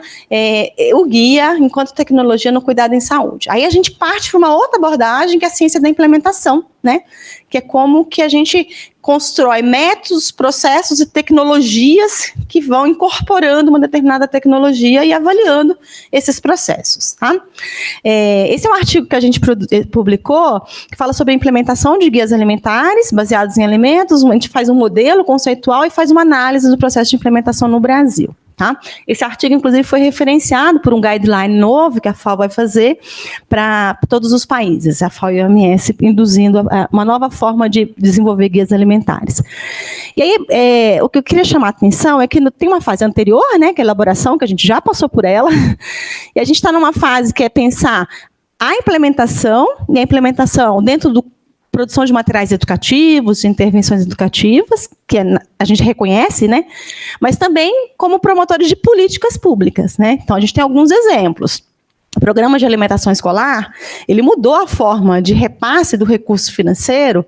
o guia enquanto tecnologia no cuidado em saúde? Aí a gente parte para uma outra abordagem, que é a ciência da implementação, né? Que é como que a gente constrói métodos, processos e tecnologias que vão incorporando uma determinada tecnologia e avaliando esses processos, tá? Esse é um artigo que a gente publicou, que fala sobre a implementação de guias alimentares baseados em alimentos. A gente faz um modelo conceitual e faz uma análise do processo de implementação no Brasil. Tá? Esse artigo, inclusive, foi referenciado por um guideline novo que a FAO vai fazer para todos os países, a FAO e a OMS induzindo uma nova forma de desenvolver guias alimentares. E aí, o que eu queria chamar a atenção é que tem uma fase anterior, né, que é a elaboração, que a gente já passou por ela, e a gente está numa fase que é pensar a implementação, e a implementação dentro do produção de materiais educativos, de intervenções educativas, que a gente reconhece, né? Mas também como promotores de políticas públicas, né? Então, a gente tem alguns exemplos. O programa de alimentação escolar, ele mudou a forma de repasse do recurso financeiro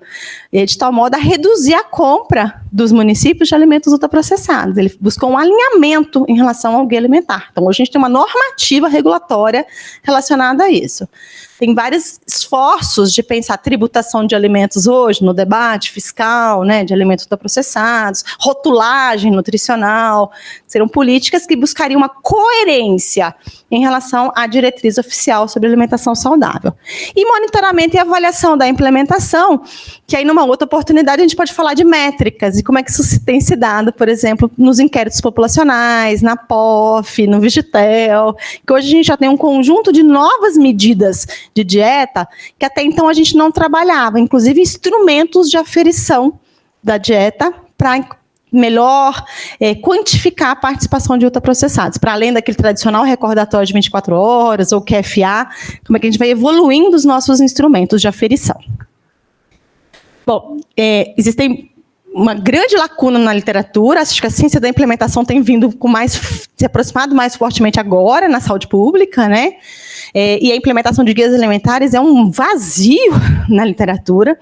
de tal modo a reduzir a compra dos municípios de alimentos ultraprocessados. Ele buscou um alinhamento em relação ao guia alimentar. Então, hoje a gente tem uma normativa regulatória relacionada a isso. Tem vários esforços de pensar tributação de alimentos hoje no debate fiscal, né, de alimentos ultraprocessados, rotulagem nutricional, serão políticas que buscariam uma coerência em relação à diretriz oficial sobre alimentação saudável. E monitoramento e avaliação da implementação, que aí numa outra oportunidade a gente pode falar de métricas e como é que isso tem se dado, por exemplo, nos inquéritos populacionais, na POF, no Vigitel, que hoje a gente já tem um conjunto de novas medidas de dieta que até então a gente não trabalhava, inclusive instrumentos de aferição da dieta para melhor quantificar a participação de ultraprocessados, para além daquele tradicional recordatório de 24 horas ou QFA, como é que a gente vai evoluindo os nossos instrumentos de aferição. Bom, existem uma grande lacuna na literatura, acho que a ciência da implementação tem vindo se aproximado mais fortemente agora na saúde pública, né? E a implementação de guias alimentares é um vazio na literatura,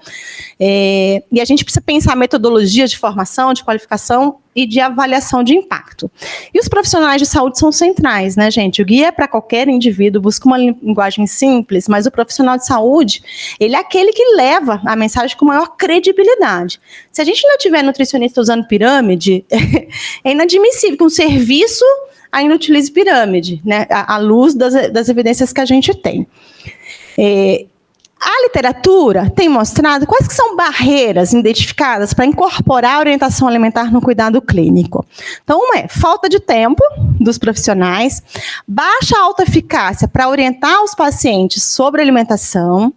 e a gente precisa pensar metodologias de formação, de qualificação e de avaliação de impacto. E os profissionais de saúde são centrais, né, gente? O guia é para qualquer indivíduo, busca uma linguagem simples, mas o profissional de saúde, ele é aquele que leva a mensagem com maior credibilidade. Se a gente não tiver nutricionista usando pirâmide, é inadmissível que um serviço ainda utilize pirâmide, né, à luz das evidências que a gente tem. A literatura tem mostrado quais que são barreiras identificadas para incorporar a orientação alimentar no cuidado clínico. Então, uma é falta de tempo dos profissionais, baixa autoeficácia para orientar os pacientes sobre alimentação,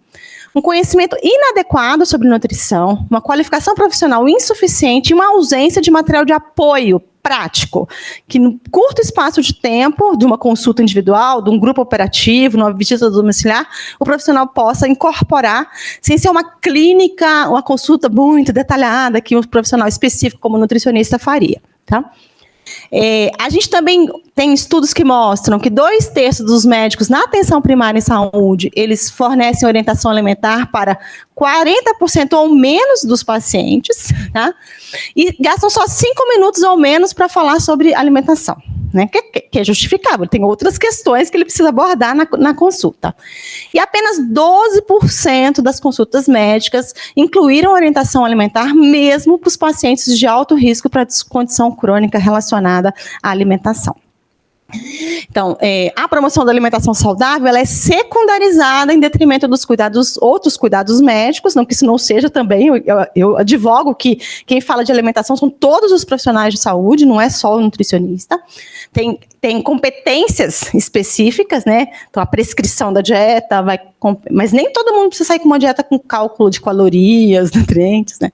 um conhecimento inadequado sobre nutrição, uma qualificação profissional insuficiente e uma ausência de material de apoio prático, que no curto espaço de tempo, de uma consulta individual, de um grupo operativo, numa visita domiciliar, o profissional possa incorporar, sem ser uma clínica, uma consulta muito detalhada, que um profissional específico como nutricionista faria, tá? A gente também tem estudos que mostram que 2/3 dos médicos na atenção primária em saúde, eles fornecem orientação alimentar para 40% ou menos dos pacientes, tá? E gastam só 5 minutos ou menos para falar sobre alimentação, né? Que é justificável, tem outras questões que ele precisa abordar na consulta. E apenas 12% das consultas médicas incluíram orientação alimentar mesmo para os pacientes de alto risco para condição crônica relacionada à alimentação. Então, a promoção da alimentação saudável, ela é secundarizada em detrimento dos outros cuidados médicos, não que isso não seja também, eu advogo que quem fala de alimentação são todos os profissionais de saúde, não é só o nutricionista. Tem competências específicas, né? Então, a prescrição da dieta, mas nem todo mundo precisa sair com uma dieta com cálculo de calorias, nutrientes, né?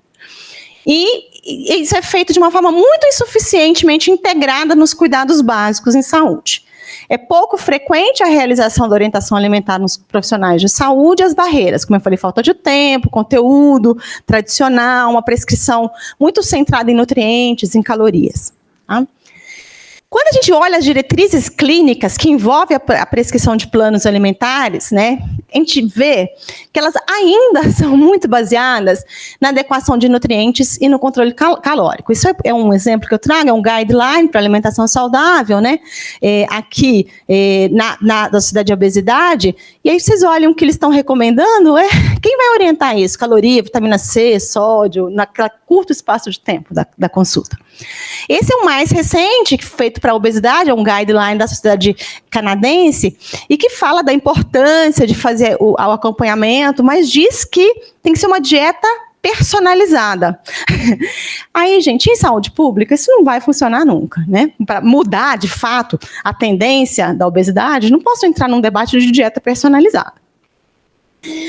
E isso é feito de uma forma muito insuficientemente integrada nos cuidados básicos em saúde. É pouco frequente a realização da orientação alimentar nos profissionais de saúde, as barreiras, como eu falei, falta de tempo, conteúdo tradicional, uma prescrição muito centrada em nutrientes, em calorias, tá? Quando a gente olha as diretrizes clínicas que envolvem a prescrição de planos alimentares, né, a gente vê que elas ainda são muito baseadas na adequação de nutrientes e no controle calórico. Isso é um exemplo que eu trago, é um guideline para alimentação saudável, né, aqui da Sociedade de Obesidade, e aí vocês olham o que eles estão recomendando, quem vai orientar isso? Caloria, vitamina C, sódio, naquele curto espaço de tempo da consulta. Esse é o mais recente, feito para a obesidade, é um guideline da Sociedade Canadense, e que fala da importância de fazer o acompanhamento, mas diz que tem que ser uma dieta personalizada. Aí, gente, em saúde pública, isso não vai funcionar nunca, né? Para mudar, de fato, a tendência da obesidade, não posso entrar num debate de dieta personalizada.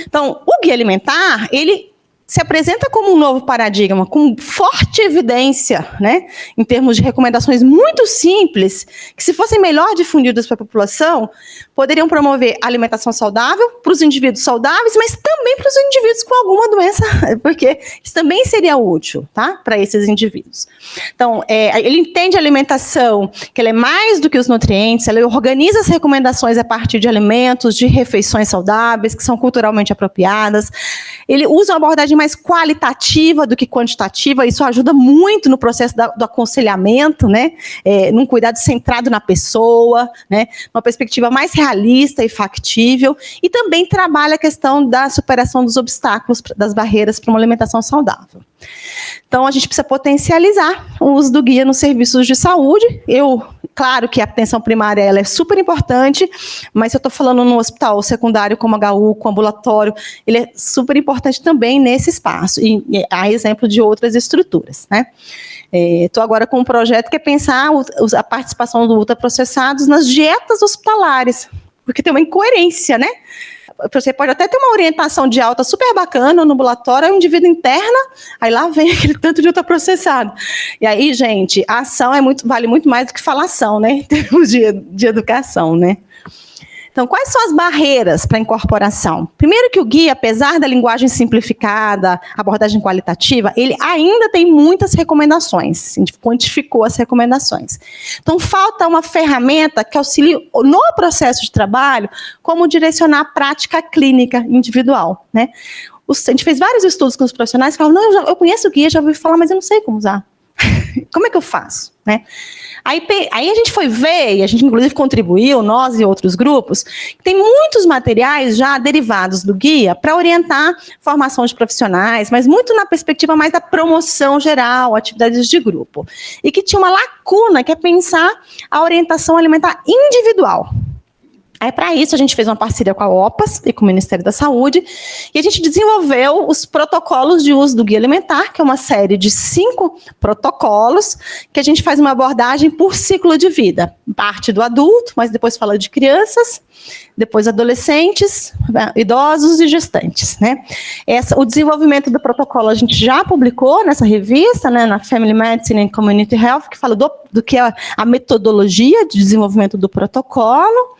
Então, o guia alimentar, ele se apresenta como um novo paradigma, com forte evidência, né, em termos de recomendações muito simples, que se fossem melhor difundidas para a população, poderiam promover alimentação saudável para os indivíduos saudáveis, mas também para os indivíduos com alguma doença, porque isso também seria útil, tá, para esses indivíduos. Então, ele entende a alimentação, que ela é mais do que os nutrientes, ela organiza as recomendações a partir de alimentos, de refeições saudáveis, que são culturalmente apropriadas. Ele usa uma abordagem mais qualitativa do que quantitativa, isso ajuda muito no processo do aconselhamento, né? Num cuidado centrado na pessoa, né? Uma perspectiva mais realista e factível, e também trabalha a questão da superação dos obstáculos, das barreiras para uma alimentação saudável. Então, a gente precisa potencializar o uso do guia nos serviços de saúde. Claro que a atenção primária ela é super importante, mas se eu estou falando no hospital secundário como HU, com ambulatório, ele é super importante também nesse espaço, e há exemplo de outras estruturas, né? Estou agora com um projeto que é pensar a participação do ultraprocessados nas dietas hospitalares, porque tem uma incoerência, né? Você pode até ter uma orientação de alta super bacana no ambulatório, aí o indivíduo interna, aí lá vem aquele tanto de ultraprocessado. E aí, gente, a ação vale muito mais do que falação, né? Em termos de educação, né? Então, quais são as barreiras para a incorporação? Primeiro que o guia, apesar da linguagem simplificada, abordagem qualitativa, ele ainda tem muitas recomendações. A gente quantificou as recomendações. Então, falta uma ferramenta que auxilie no processo de trabalho como direcionar a prática clínica individual, né? A gente fez vários estudos com os profissionais que falavam, não, eu conheço o guia, já ouvi falar, mas eu não sei como usar. Como é que eu faço, né? Aí a gente foi ver, e a gente inclusive contribuiu, nós e outros grupos, tem muitos materiais já derivados do guia para orientar formação de profissionais, mas muito na perspectiva mais da promoção geral, atividades de grupo. E que tinha uma lacuna, que é pensar a orientação alimentar individual. Aí, para isso, a gente fez uma parceria com a OPAS e com o Ministério da Saúde, e a gente desenvolveu os protocolos de uso do Guia Alimentar, que é uma série de 5 protocolos, que a gente faz uma abordagem por ciclo de vida. Parte do adulto, mas depois fala de crianças, depois adolescentes, idosos e gestantes, né? O desenvolvimento do protocolo a gente já publicou nessa revista, né, na Family Medicine and Community Health, que fala do que é a metodologia de desenvolvimento do protocolo,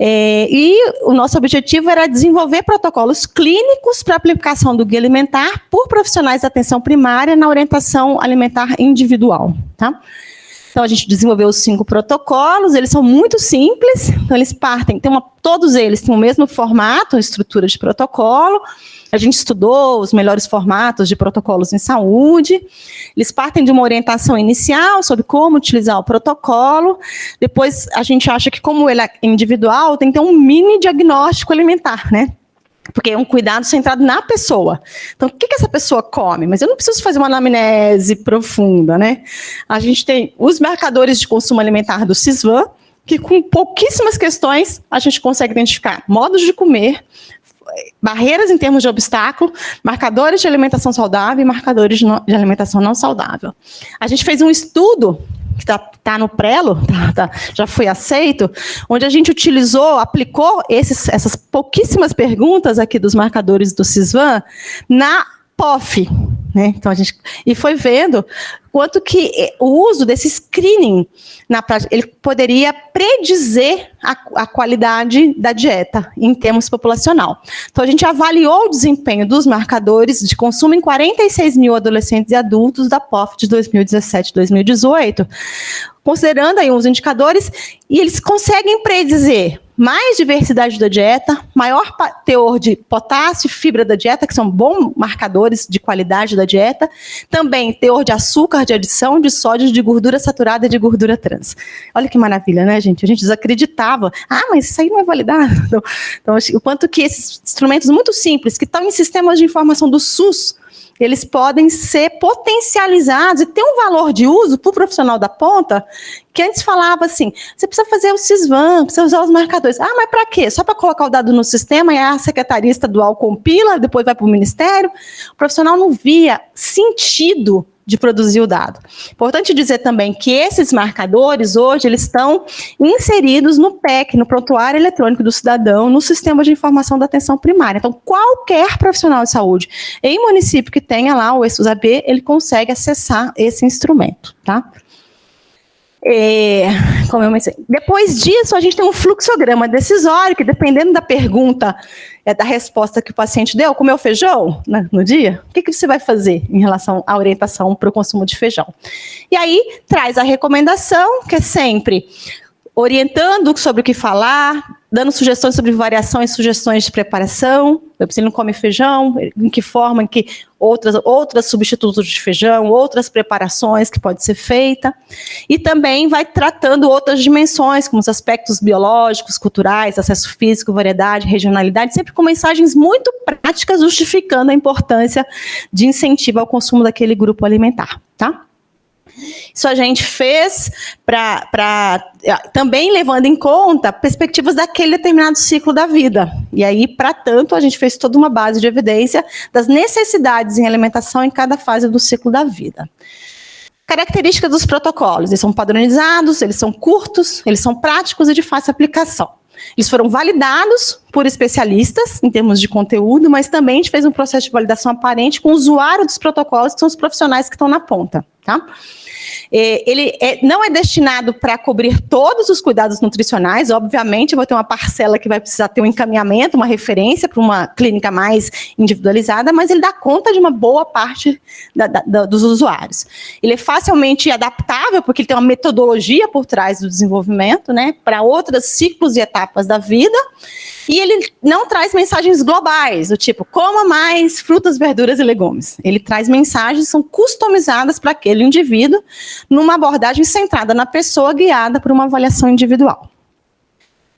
e o nosso objetivo era desenvolver protocolos clínicos para aplicação do Guia Alimentar por profissionais da atenção primária na orientação alimentar individual, tá? Então, a gente desenvolveu os 5 protocolos, eles são muito simples, então eles partem, todos eles têm o mesmo formato, estrutura de protocolo, a gente estudou os melhores formatos de protocolos em saúde, eles partem de uma orientação inicial sobre como utilizar o protocolo, depois a gente acha que como ele é individual, tem que ter um mini diagnóstico alimentar, né? Porque é um cuidado centrado na pessoa. Então, o que essa pessoa come? Mas eu não preciso fazer uma anamnese profunda, né? A gente tem os marcadores de consumo alimentar do CISVAN, que com pouquíssimas questões a gente consegue identificar modos de comer, barreiras em termos de obstáculo, marcadores de alimentação saudável e marcadores de alimentação não saudável. A gente fez um estudo que está no Prelo, já foi aceito, onde a gente aplicou essas pouquíssimas perguntas aqui dos marcadores do CISVAN na POF, né? Então e foi vendo quanto que o uso desse screening na prática, ele poderia predizer a qualidade da dieta em termos populacional. Então a gente avaliou o desempenho dos marcadores de consumo em 46 mil adolescentes e adultos da POF de 2017-2018, considerando aí os indicadores, e eles conseguem predizer mais diversidade da dieta, maior teor de potássio e fibra da dieta, que são bons marcadores de qualidade da dieta, também teor de açúcar, de adição, de sódio, de gordura saturada e de gordura trans. Olha que maravilha, né, gente? A gente desacreditava. Mas isso aí não é validado. Então, o quanto que esses instrumentos muito simples, que estão em sistemas de informação do SUS, eles podem ser potencializados e ter um valor de uso para o profissional da ponta, que antes falava assim, você precisa fazer o CISVAN, precisa usar os marcadores. Mas para quê? Só para colocar o dado no sistema e a Secretaria Estadual compila, depois vai para o Ministério. O profissional não via sentido de produzir o dado. Importante dizer também que esses marcadores, hoje, eles estão inseridos no PEC, no Prontuário Eletrônico do Cidadão, no Sistema de Informação da Atenção Primária. Então, qualquer profissional de saúde em município que tenha lá o ESUS-AB, ele consegue acessar esse instrumento, tá? Como eu mencionei. Depois disso, a gente tem um fluxograma decisório, que dependendo da pergunta, da resposta que o paciente deu, comeu feijão no dia, o que você vai fazer em relação à orientação para o consumo de feijão? E aí, traz a recomendação, que é sempre orientando sobre o que falar, dando sugestões sobre variação e sugestões de preparação, se ele não come feijão, em que forma, em que outras substitutos de feijão, outras preparações que pode ser feita, e também vai tratando outras dimensões, como os aspectos biológicos, culturais, acesso físico, variedade, regionalidade, sempre com mensagens muito práticas justificando a importância de incentivo ao consumo daquele grupo alimentar, tá? Isso a gente fez também levando em conta perspectivas daquele determinado ciclo da vida. E aí, para tanto, a gente fez toda uma base de evidência das necessidades em alimentação em cada fase do ciclo da vida. Características dos protocolos: eles são padronizados, eles são curtos, eles são práticos e de fácil aplicação. Eles foram validados por especialistas em termos de conteúdo, mas também a gente fez um processo de validação aparente com o usuário dos protocolos, que são os profissionais que estão na ponta, tá? Ele não é destinado para cobrir todos os cuidados nutricionais, obviamente vai ter uma parcela que vai precisar ter um encaminhamento, uma referência para uma clínica mais individualizada, mas ele dá conta de uma boa parte dos usuários. Ele é facilmente adaptável, porque ele tem uma metodologia por trás do desenvolvimento, né, para outros ciclos e etapas da vida, e ele não traz mensagens globais, do tipo, coma mais frutas, verduras e legumes. Ele traz mensagens que são customizadas para aquele indivíduo, numa abordagem centrada na pessoa, guiada por uma avaliação individual.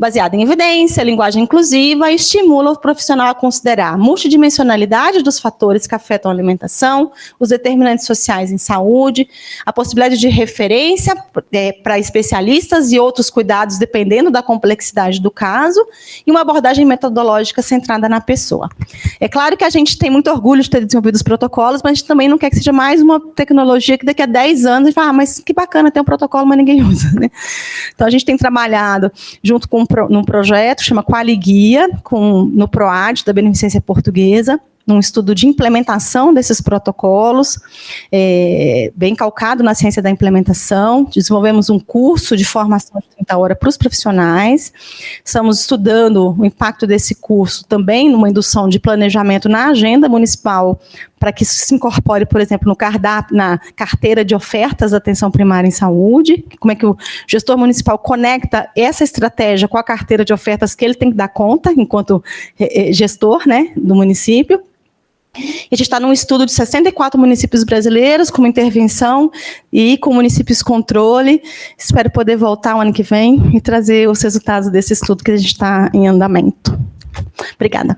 baseada em evidência, linguagem inclusiva, estimula o profissional a considerar a multidimensionalidade dos fatores que afetam a alimentação, os determinantes sociais em saúde, a possibilidade de referência para especialistas e outros cuidados, dependendo da complexidade do caso, e uma abordagem metodológica centrada na pessoa. É claro que a gente tem muito orgulho de ter desenvolvido os protocolos, mas a gente também não quer que seja mais uma tecnologia que daqui a 10 anos a gente fala, mas que bacana, tem um protocolo, mas ninguém usa, né? Então, a gente tem trabalhado junto com num projeto, chama Qualiguia, no PROAD, da Beneficência Portuguesa, num estudo de implementação desses protocolos, bem calcado na ciência da implementação. Desenvolvemos um curso de formação de 30 horas para os profissionais. Estamos estudando o impacto desse curso também numa indução de planejamento na agenda municipal, para que isso se incorpore, por exemplo, no cardápio, na carteira de ofertas da atenção primária em saúde, como é que o gestor municipal conecta essa estratégia com a carteira de ofertas que ele tem que dar conta, enquanto gestor, né, do município. E a gente está num estudo de 64 municípios brasileiros, com uma intervenção e com municípios controle. Espero poder voltar o ano que vem e trazer os resultados desse estudo que a gente está em andamento. Obrigada.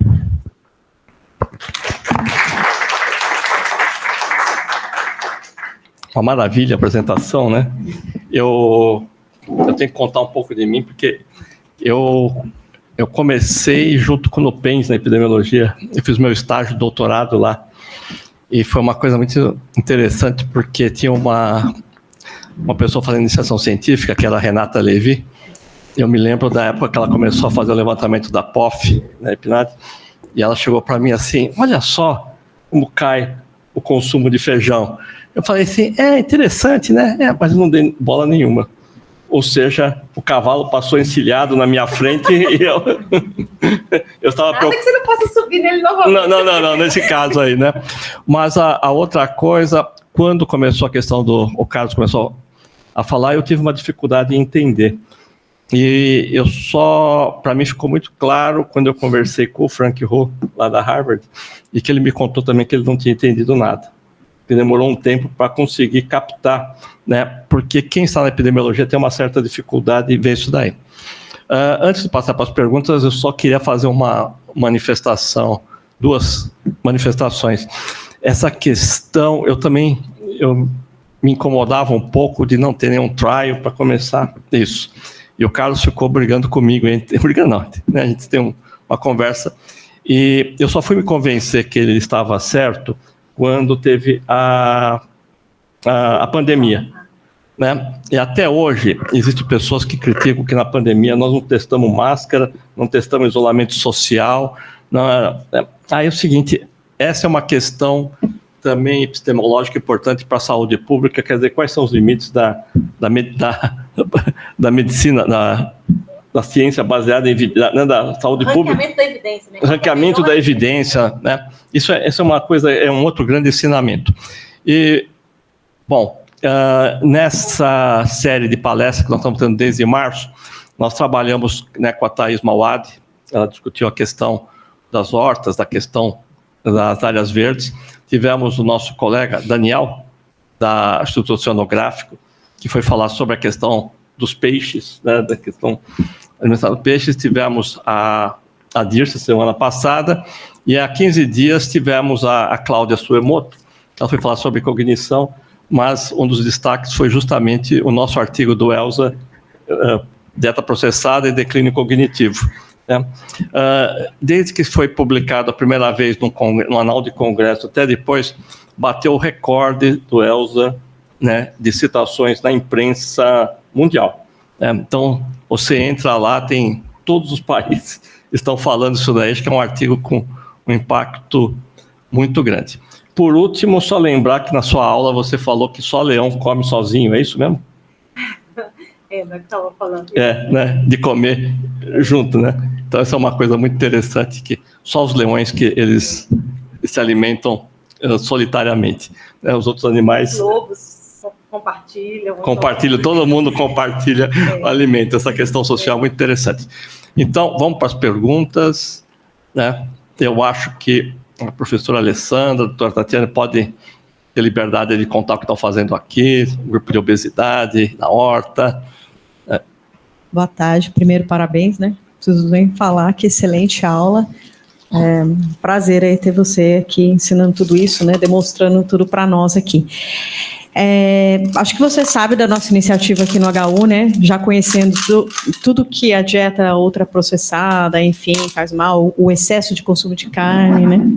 Uma maravilha a apresentação, né? Eu tenho que contar um pouco de mim, porque eu comecei junto com o NUPENS na epidemiologia. Eu fiz meu estágio de doutorado lá. E foi uma coisa muito interessante, porque tinha uma pessoa fazendo iniciação científica, que era a Renata Levi. Eu me lembro da época que ela começou a fazer o levantamento da POF, na EPNAD, e ela chegou para mim assim, olha só como cai o consumo de feijão. Eu falei assim, é interessante, né? Mas não dei bola nenhuma. Ou seja, o cavalo passou encilhado na minha frente e eu estava preocupado. Que você não possa subir nele novamente. Não, nesse caso aí, né? Mas a outra coisa, quando começou a questão o Carlos começou a falar, eu tive uma dificuldade em entender. E para mim ficou muito claro quando eu conversei com o Frank Ho, lá da Harvard, e que ele me contou também que ele não tinha entendido nada. Que demorou um tempo para conseguir captar, né? Porque quem está na epidemiologia tem uma certa dificuldade em ver isso daí. Antes de passar para as perguntas, eu só queria fazer uma manifestação, duas manifestações. Essa questão, eu me incomodava um pouco de não ter nenhum trial para começar isso. E o Carlos ficou brigando comigo, brigando não, né? A gente tem uma conversa, e eu só fui me convencer que ele estava certo quando teve a pandemia, né? E até hoje existem pessoas que criticam que na pandemia nós não testamos máscara, não testamos isolamento social. Aí é o seguinte, essa é uma questão também epistemológica importante para a saúde pública, quer dizer, quais são os limites da medicina, da ciência baseada em da saúde pública. Ranqueamento da evidência, né? Ranqueamento da evidência, né? Isso é uma coisa, é um outro grande ensinamento. E, bom, nessa série de palestras que nós estamos tendo desde março, nós trabalhamos, né, com a Thais Mawad. Ela discutiu a questão das hortas, da questão das áreas verdes. Tivemos o nosso colega Daniel, da Instituto Oceanográfico, que foi falar sobre a questão dos peixes, né, da questão alimentar dos peixes. Tivemos a Dirce semana passada, e há 15 dias tivemos a Cláudia Suemoto. Ela foi falar sobre cognição, mas um dos destaques foi justamente o nosso artigo do ELSA, dieta processada e declínio cognitivo, né? Desde que foi publicado a primeira vez no Anal de Congresso até depois, bateu o recorde do ELSA, né, de citações na imprensa mundial. Então, você entra lá, tem todos os países estão falando isso daí, acho que é um artigo com um impacto muito grande. Por último, só lembrar que na sua aula você falou que só leão come sozinho, é isso mesmo? Nós estávamos falando. Né, de comer junto, né? Então, essa é uma coisa muito interessante, que só os leões que eles se alimentam solitariamente, né? Os outros animais... Lobos compartilham, todo mundo compartilha o alimento, essa questão social muito interessante. Então, vamos para as perguntas, né? Eu acho que a professora Alessandra, a doutora Tatiana, podem ter liberdade de contar o que estão fazendo aqui, o grupo de obesidade, na horta. Boa tarde. Primeiro, parabéns, né? Preciso nem falar, que excelente aula. Prazer aí ter você aqui ensinando tudo isso, né? Demonstrando tudo para nós aqui. Acho que você sabe da nossa iniciativa aqui no HU, né? Já conhecendo tudo que a dieta ultraprocessada, enfim, faz mal, o excesso de consumo de carne, né?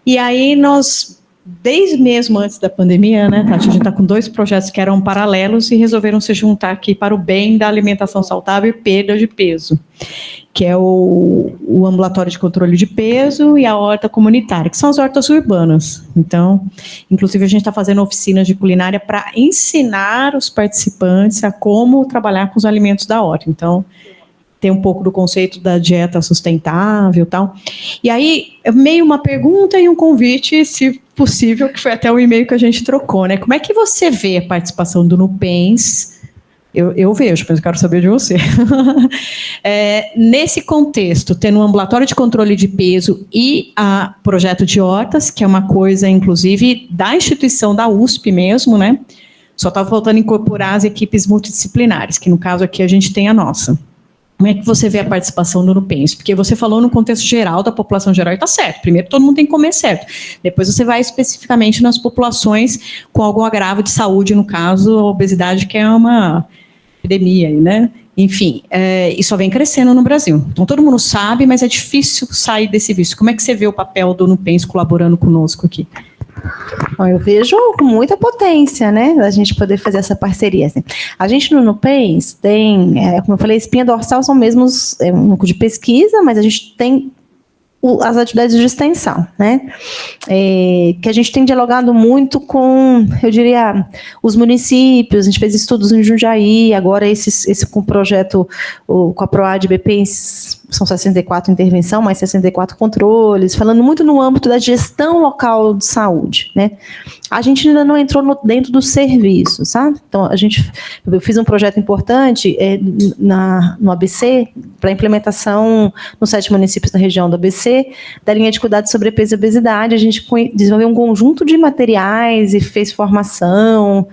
E aí nós, desde mesmo antes da pandemia, né, Tati, a gente está com 2 projetos que eram paralelos e resolveram se juntar aqui para o bem da alimentação saudável e perda de peso, que é o ambulatório de controle de peso e a horta comunitária, que são as hortas urbanas. Então, inclusive, a gente está fazendo oficinas de culinária para ensinar os participantes a como trabalhar com os alimentos da horta. Então, tem um pouco do conceito da dieta sustentável e tal. E aí, meio uma pergunta e um convite, se possível, que foi até o e-mail que a gente trocou, né? Como é que você vê a participação do NUPENS? Eu vejo, mas eu quero saber de você. Nesse contexto, tendo um ambulatório de controle de peso e a projeto de hortas, que é uma coisa, inclusive, da instituição da USP mesmo, né? Só estava faltando incorporar as equipes multidisciplinares, que no caso aqui a gente tem a nossa. Como é que você vê a participação do NUPENS? Porque você falou no contexto geral da população geral e está certo. Primeiro, todo mundo tem que comer certo. Depois você vai especificamente nas populações com algum agravo de saúde, no caso, a obesidade, que é uma epidemia, né? Enfim, isso só vem crescendo no Brasil. Então, todo mundo sabe, mas é difícil sair desse vício. Como é que você vê o papel do NUPENS colaborando conosco aqui? Bom, eu vejo com muita potência, né, da gente poder fazer essa parceria. Assim. A gente no NUPENS tem, como eu falei, espinha dorsal são mesmos um núcleo de pesquisa, mas a gente tem as atividades de extensão, né? Que a gente tem dialogado muito com, eu diria, os municípios. A gente fez estudos em Jundiaí, agora esse com o projeto, com a PROAD BP, são 64 intervenção, mais 64 controles, falando muito no âmbito da gestão local de saúde, né? A gente ainda não entrou dentro do serviço, sabe? Então, eu fiz um projeto importante no ABC, para implementação nos 7 municípios da região do ABC, da linha de cuidado de sobrepeso e obesidade. A gente desenvolveu um conjunto de materiais e fez formação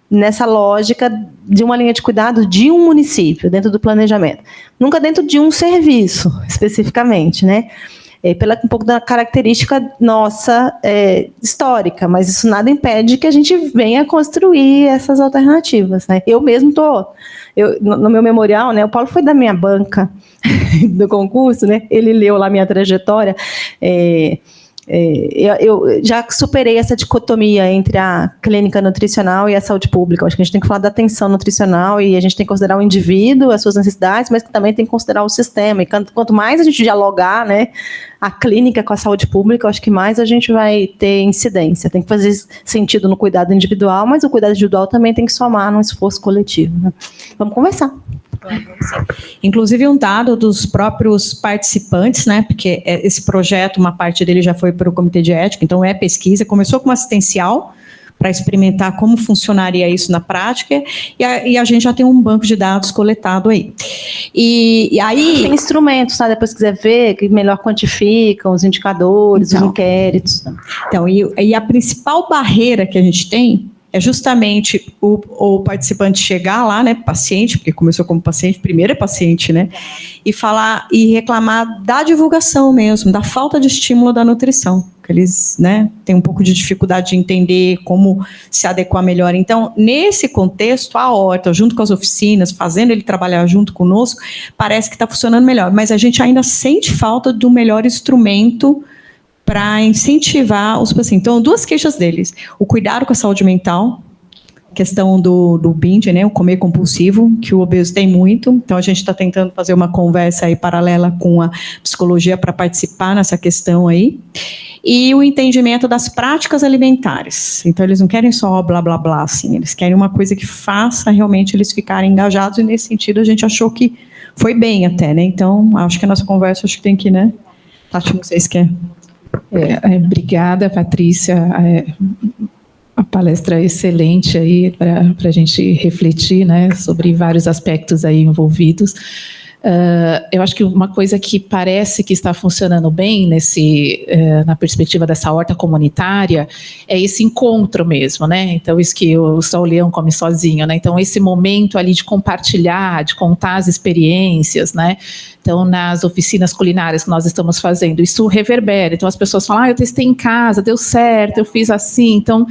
nessa lógica de uma linha de cuidado de um município, dentro do planejamento. Nunca dentro de um serviço, especificamente, né? Pela um pouco da característica nossa histórica, mas isso nada impede que a gente venha construir essas alternativas, né? Eu mesmo no meu memorial, né? O Paulo foi da minha banca do concurso, né? Ele leu lá minha trajetória. Eu já superei essa dicotomia entre a clínica nutricional e a saúde pública. Eu acho que a gente tem que falar da atenção nutricional e a gente tem que considerar o indivíduo, as suas necessidades, mas que também tem que considerar o sistema. E quanto mais a gente dialogar, né, a clínica com a saúde pública, eu acho que mais a gente vai ter incidência. Tem que fazer sentido no cuidado individual, mas o cuidado individual também tem que somar num esforço coletivo, né? Vamos conversar. Inclusive um dado dos próprios participantes, né, porque esse projeto, uma parte dele já foi para o comitê de ética, então pesquisa, começou com assistencial, para experimentar como funcionaria isso na prática, e a gente já tem um banco de dados coletado aí. E aí... Tem instrumentos, tá? Depois se quiser ver, que melhor quantificam os indicadores, os inquéritos. Então, e a principal barreira que a gente tem é justamente o participante chegar lá, né, paciente, porque começou como paciente, primeiro é paciente, né, e falar e reclamar da divulgação mesmo, da falta de estímulo da nutrição, que eles, né, têm um pouco de dificuldade de entender como se adequar melhor. Então, nesse contexto, a horta, junto com as oficinas, fazendo ele trabalhar junto conosco, parece que está funcionando melhor, mas a gente ainda sente falta do melhor instrumento para incentivar os pacientes. Então, 2 queixas deles. O cuidado com a saúde mental, questão do binge, né, o comer compulsivo, que o obeso tem muito. Então, a gente está tentando fazer uma conversa aí paralela com a psicologia para participar nessa questão aí. E o entendimento das práticas alimentares. Então, eles não querem só blá, blá, blá, assim. Eles querem uma coisa que faça realmente eles ficarem engajados, e nesse sentido a gente achou que foi bem até, né? Então, acho que a nossa conversa, acho que tem que, né? Tati, não sei se quer... Obrigada, Patrícia. A palestra é excelente aí para a gente refletir, né, sobre vários aspectos aí envolvidos. Eu acho que uma coisa que parece que está funcionando bem na perspectiva dessa horta comunitária é esse encontro mesmo, né? Então, isso que só o leão come sozinho, né? Então, esse momento ali de compartilhar, de contar as experiências, né? Então, nas oficinas culinárias que nós estamos fazendo, isso reverbera. Então, as pessoas falam, eu testei em casa, deu certo, eu fiz assim. Então,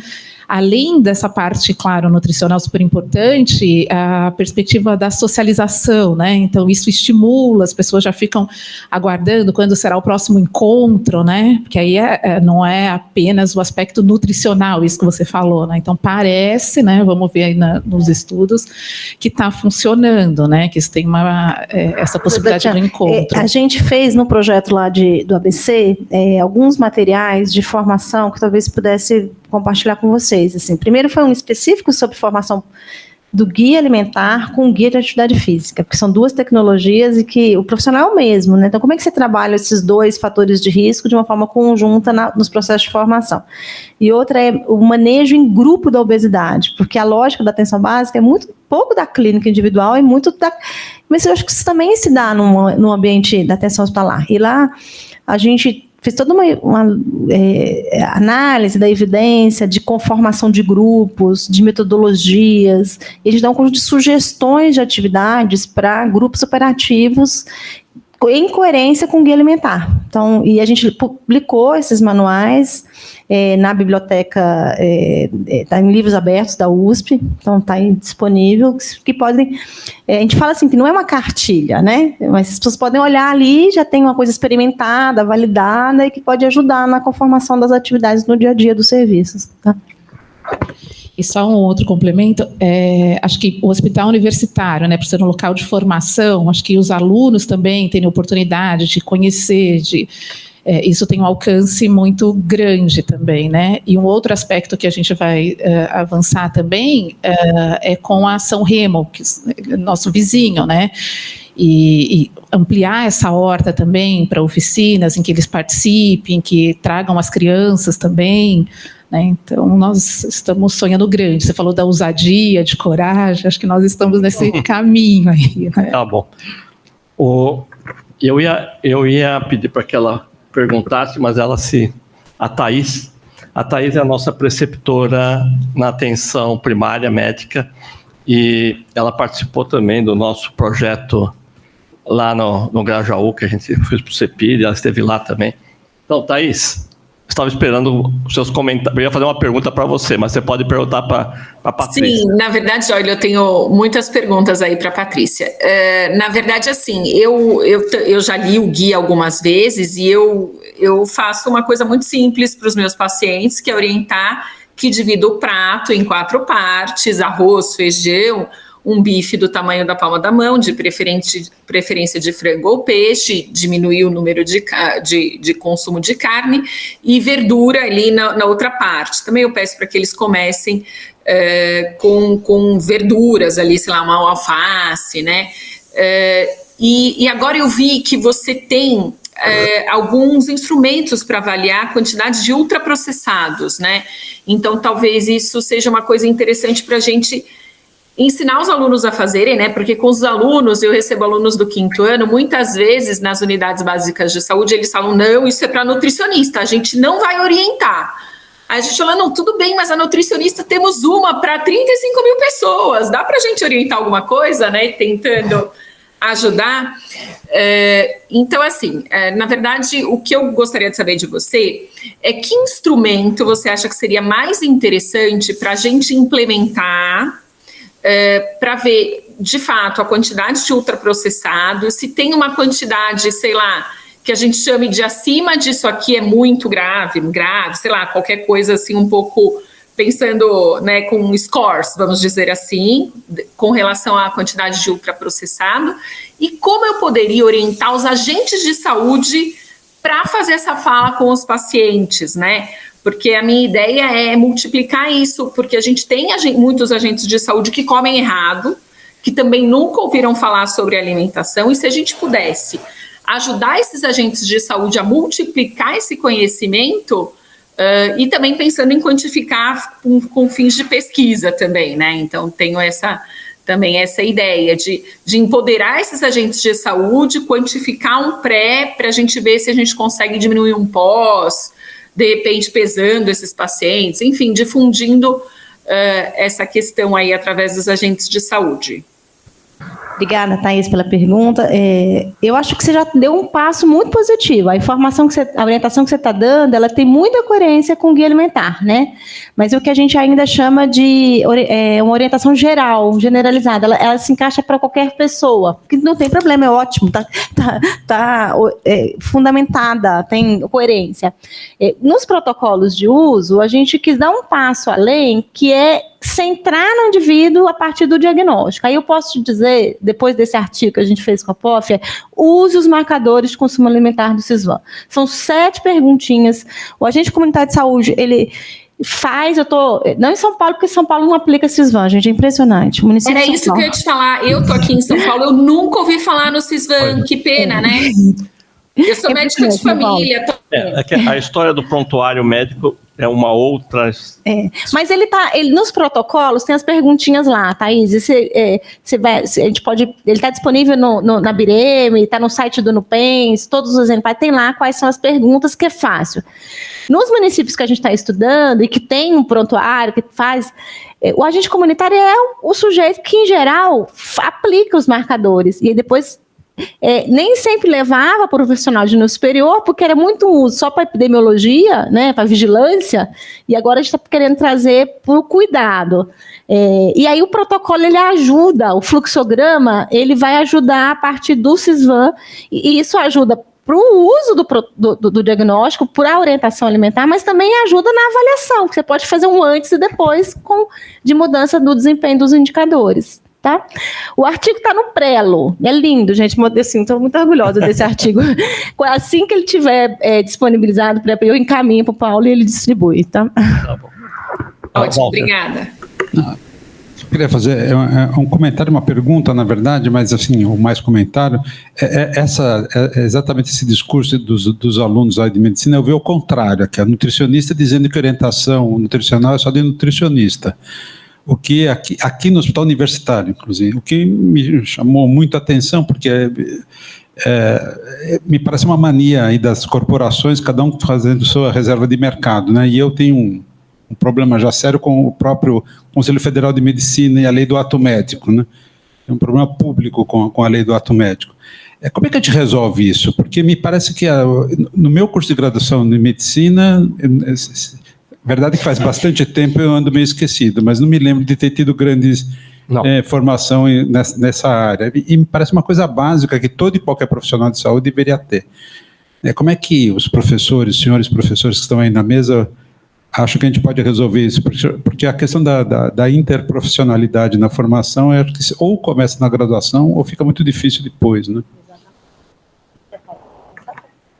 além dessa parte, claro, nutricional super importante, a perspectiva da socialização, né? Então, isso estimula, as pessoas já ficam aguardando quando será o próximo encontro, né? Porque aí não é apenas o aspecto nutricional, isso que você falou, né? Então, parece, né? Vamos ver aí nos estudos, que está funcionando, né? Que isso tem essa possibilidade do encontro. A gente fez no projeto lá do ABC alguns materiais de formação que talvez pudesse compartilhar com vocês. Assim, primeiro foi um específico sobre formação do guia alimentar com guia de atividade física, porque são duas tecnologias e que o profissional é o mesmo, né? Então, como é que você trabalha esses dois fatores de risco de uma forma conjunta nos processos de formação? E outra é o manejo em grupo da obesidade, porque a lógica da atenção básica é muito pouco da clínica individual e muito mas eu acho que isso também se dá no ambiente da atenção hospitalar. E lá a gente fez toda uma análise da evidência, de conformação de grupos, de metodologias. Eles dão um conjunto de sugestões de atividades para grupos operativos em coerência com o guia alimentar. Então, e a gente publicou esses manuais na biblioteca, tá em livros abertos da USP, então está aí disponível, que podem... a gente fala assim, que não é uma cartilha, né? Mas as pessoas podem olhar ali, já tem uma coisa experimentada, validada, e que pode ajudar na conformação das atividades no dia a dia dos serviços, tá? E só um outro complemento, acho que o hospital universitário, né, por ser um local de formação, acho que os alunos também têm oportunidade de conhecer, isso tem um alcance muito grande também, né? E um outro aspecto que a gente vai avançar também é com a Ação Remo, que é nosso vizinho, né? E ampliar essa horta também para oficinas em que eles participem, que tragam as crianças também, né? Então, nós estamos sonhando grande. Você falou da ousadia, de coragem, acho que nós estamos nesse caminho aí, né? Tá bom. Eu ia pedir para que ela perguntasse, mas a Thaís é a nossa preceptora na atenção primária médica e ela participou também do nosso projeto lá no Grajaú, que a gente fez para o CEPID, ela esteve lá também. Então, Thaís, estava esperando os seus comentários. Eu ia fazer uma pergunta para você, mas você pode perguntar para a Patrícia. Sim, na verdade, olha, eu tenho muitas perguntas aí para a Patrícia. Na verdade, assim, eu já li o guia algumas vezes e eu faço uma coisa muito simples para os meus pacientes, que é orientar que divida o prato em 4 partes, arroz, feijão, um bife do tamanho da palma da mão, de preferência de frango ou peixe, diminuir o número de consumo de carne e verdura ali na outra parte. Também eu peço para que eles comecem com verduras ali, sei lá, uma alface, né? E agora eu vi que você tem alguns instrumentos para avaliar a quantidade de ultraprocessados, né? Então talvez isso seja uma coisa interessante para a gente ensinar os alunos a fazerem, né? Porque com os alunos, eu recebo alunos do 5º ano, muitas vezes nas unidades básicas de saúde, eles falam, não, isso é para nutricionista, a gente não vai orientar. Aí a gente fala, não, tudo bem, mas a nutricionista temos uma para 35 mil pessoas, dá para a gente orientar alguma coisa, né? Tentando ajudar. Então, assim, na verdade, o que eu gostaria de saber de você é que instrumento você acha que seria mais interessante para a gente implementar para ver, de fato, a quantidade de ultraprocessados, se tem uma quantidade, sei lá, que a gente chame de acima disso aqui é muito grave, sei lá, qualquer coisa assim um pouco pensando, né, com scores, vamos dizer assim, com relação à quantidade de ultraprocessado, e como eu poderia orientar os agentes de saúde para fazer essa fala com os pacientes, né? Porque a minha ideia é multiplicar isso, porque a gente tem muitos agentes de saúde que comem errado, que também nunca ouviram falar sobre alimentação, e se a gente pudesse ajudar esses agentes de saúde a multiplicar esse conhecimento, e também pensando em quantificar com fins de pesquisa também, né? Então, tenho também essa ideia de empoderar esses agentes de saúde, quantificar um pré para a gente ver se a gente consegue diminuir um pós, de repente pesando esses pacientes, enfim, difundindo essa questão aí através dos agentes de saúde. Obrigada, Thaís, pela pergunta. Eu acho que você já deu um passo muito positivo. A orientação que você está dando, ela tem muita coerência com o guia alimentar, né? Mas o que a gente ainda chama de uma orientação geral, generalizada, ela se encaixa para qualquer pessoa, que não tem problema, é ótimo, tá fundamentada, tem coerência. Nos protocolos de uso, a gente quis dar um passo além, que é centrar no indivíduo a partir do diagnóstico. Aí eu posso te dizer, depois desse artigo que a gente fez com a POF, use os marcadores de consumo alimentar do Sisvan. São 7 perguntinhas. O agente comunitário de saúde, ele faz, não em São Paulo, porque São Paulo não aplica Sisvan, gente, é impressionante. O município Era isso que eu ia te falar, eu tô aqui em São Paulo, eu nunca ouvi falar no Sisvan, que pena, né? Eu sou médica de família. A história do prontuário médico é uma outra... Mas ele nos protocolos tem as perguntinhas lá, Thaís, ele está disponível na Bireme, está no site do Nupens, todos os exemplos, tem lá quais são as perguntas, que é fácil. Nos municípios que a gente está estudando e que tem um prontuário, que faz... o agente comunitário é o sujeito que, em geral, aplica os marcadores, e aí depois... nem sempre levava para o profissional de nível superior, porque era muito uso só para epidemiologia, né, para vigilância, e agora a gente está querendo trazer para o cuidado. E aí o protocolo, ele ajuda, o fluxograma, ele vai ajudar a partir do Sisvan, e isso ajuda para o uso do diagnóstico, para a orientação alimentar, mas também ajuda na avaliação, que você pode fazer um antes e depois de mudança do desempenho dos indicadores. Tá? O artigo está no Prelo, é lindo, gente, assim, estou muito orgulhosa desse artigo. Assim que ele estiver disponibilizado, eu encaminho para o Paulo e ele distribui, tá? Tá bom. Ótimo, obrigada. Eu queria fazer um comentário, uma pergunta, na verdade, mas assim, o mais comentário, exatamente esse discurso dos alunos aí de medicina, eu vi o contrário, que a nutricionista dizendo que orientação nutricional é só de nutricionista. O que aqui no hospital universitário, inclusive, o que me chamou muito a atenção, porque me parece uma mania aí das corporações, cada um fazendo sua reserva de mercado, né? E eu tenho um problema já sério com o próprio Conselho Federal de Medicina e a lei do ato médico, né? É um problema público com a lei do ato médico. Como é que a gente resolve isso? Porque me parece que no meu curso de graduação em medicina... Verdade que faz bastante tempo eu ando meio esquecido, mas não me lembro de ter tido grandes formação nessa área. E me parece uma coisa básica que todo e qualquer profissional de saúde deveria ter. Como é que os professores, senhores professores que estão aí na mesa, acham que a gente pode resolver isso? Porque a questão da interprofissionalidade na formação é que ou começa na graduação ou fica muito difícil depois, né?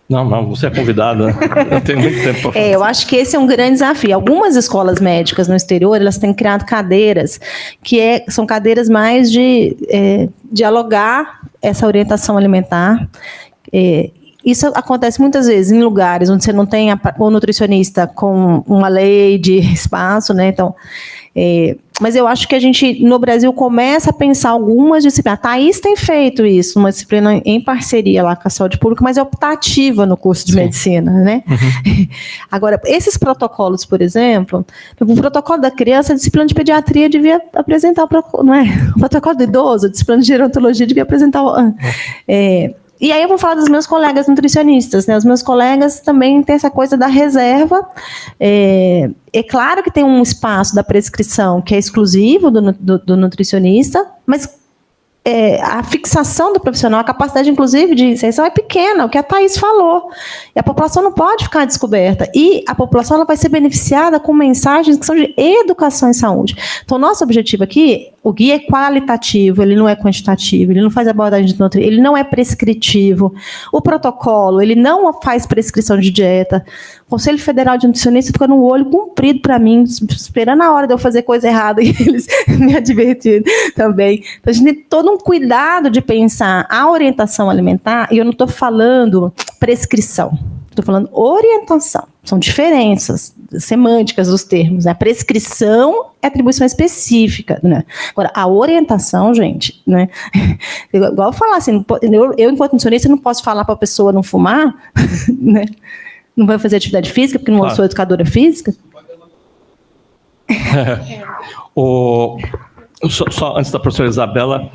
Não, você é convidada. Eu tenho muito tempo para falar. Eu acho que esse é um grande desafio. Algumas escolas médicas no exterior, elas têm criado cadeiras que são cadeiras mais de dialogar essa orientação alimentar. Isso acontece muitas vezes em lugares onde você não tem o nutricionista com uma lei de espaço, né? Então, mas eu acho que a gente, no Brasil, começa a pensar algumas disciplinas. A Thaís tem feito isso, uma disciplina em parceria lá com a saúde pública, mas é optativa no curso de medicina, né? Uhum. Agora, esses protocolos, por exemplo, o protocolo da criança, a disciplina de pediatria devia apresentar, não é? O protocolo do idoso, a disciplina de gerontologia devia apresentar... E aí eu vou falar dos meus colegas nutricionistas, né? Os meus colegas também têm essa coisa da reserva. É claro que tem um espaço da prescrição que é exclusivo do nutricionista, mas a fixação do profissional, a capacidade, inclusive, de inserção é pequena, o que a Thaís falou. E a população não pode ficar descoberta. E a população ela vai ser beneficiada com mensagens que são de educação em saúde. Então, nosso objetivo aqui, o guia é qualitativo, ele não é quantitativo, ele não faz abordagem de nutrição, ele não é prescritivo. O protocolo, ele não faz prescrição de dieta. O Conselho Federal de Nutricionistas fica no olho comprido para mim, esperando a hora de eu fazer coisa errada e eles me advertiram também. Então, a gente tem todo um cuidado de pensar a orientação alimentar, e eu não estou falando prescrição. Estou falando orientação. São diferenças semânticas dos termos. Né? A prescrição é atribuição específica. Né? Agora, a orientação, gente, né? Igual eu falar assim, eu enquanto nutricionista, não posso falar para a pessoa não fumar, né? Não vai fazer atividade física, porque não sou educadora física. Só antes da professora Isabela,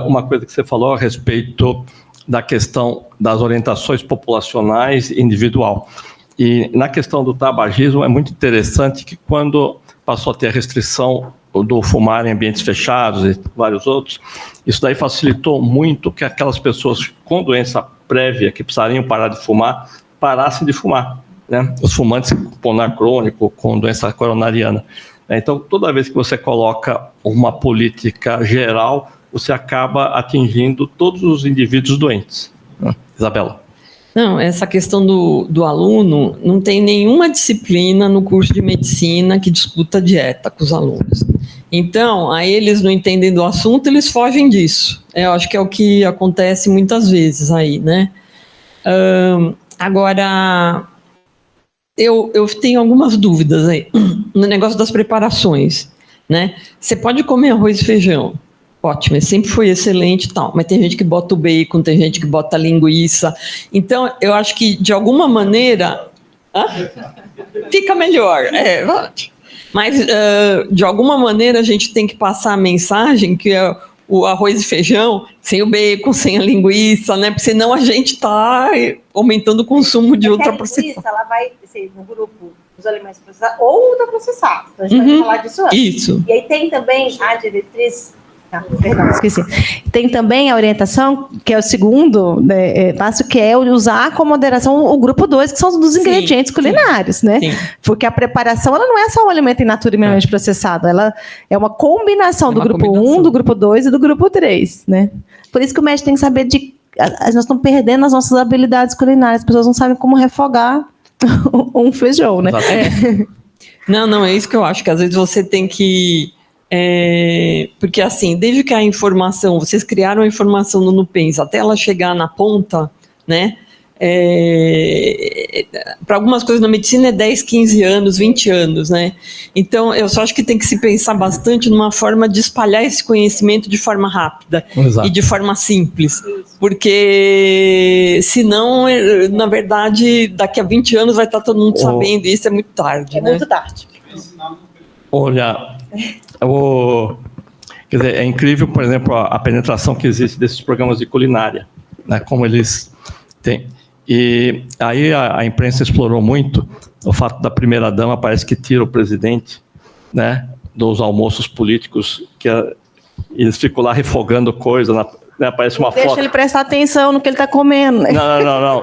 uma coisa que você falou a respeito da questão das orientações populacionais e individual. E na questão do tabagismo é muito interessante que quando passou a ter a restrição do fumar em ambientes fechados e vários outros, isso daí facilitou muito que aquelas pessoas com doença prévia que precisariam parar de fumar, parassem de fumar, né? Os fumantes com pulmonar crônico, com doença coronariana. Então, toda vez que você coloca uma política geral, você acaba atingindo todos os indivíduos doentes. Isabela. Não, essa questão do aluno, não tem nenhuma disciplina no curso de medicina que discuta dieta com os alunos. Então, aí eles não entendem do assunto, eles fogem disso. Eu acho que é o que acontece muitas vezes aí, né? Agora, eu tenho algumas dúvidas aí no negócio das preparações, né? Você pode comer arroz e feijão, ótimo, sempre foi excelente e tal, mas tem gente que bota o bacon, tem gente que bota a linguiça, então eu acho que de alguma maneira fica melhor, mas de alguma maneira a gente tem que passar a mensagem que o arroz e feijão sem o bacon, sem a linguiça, né? Porque senão a gente está aumentando o consumo de ultraprocessados. A linguiça, ela vai ser no grupo dos alimentos processados ou ultraprocessados. Então a gente vai falar disso antes. Isso. E aí tem também a diretriz... Perdão, esqueci. Tem também a orientação, que é o segundo passo, que é usar com moderação o grupo 2, que são dos ingredientes culinários, né? Sim. Porque a preparação, ela não é só um alimento in natura e minimamente processado, ela é uma combinação do grupo 1, do grupo 2 e do grupo 3, né? Por isso que o médico tem que saber nós estamos perdendo as nossas habilidades culinárias, as pessoas não sabem como refogar um feijão, né? Não, é isso que eu acho, que às vezes você tem que... porque assim, desde que a informação, vocês criaram a informação no Nupens, até ela chegar na ponta, né, para algumas coisas na medicina é 10, 15 anos, 20 anos, né, então eu só acho que tem que se pensar bastante numa forma de espalhar esse conhecimento de forma rápida. Exato. E de forma simples, porque senão, na verdade, daqui a 20 anos vai estar todo mundo sabendo, e isso é muito tarde, né? Muito tarde. Olha... Quer dizer, é incrível, por exemplo, a penetração que existe desses programas de culinária, né, como eles têm. E aí a imprensa explorou muito o fato da primeira-dama, parece que tira o presidente, né, dos almoços políticos, que eles ficam lá refogando coisa, né, aparece uma foto... Deixa ele prestar atenção no que ele está comendo. Né?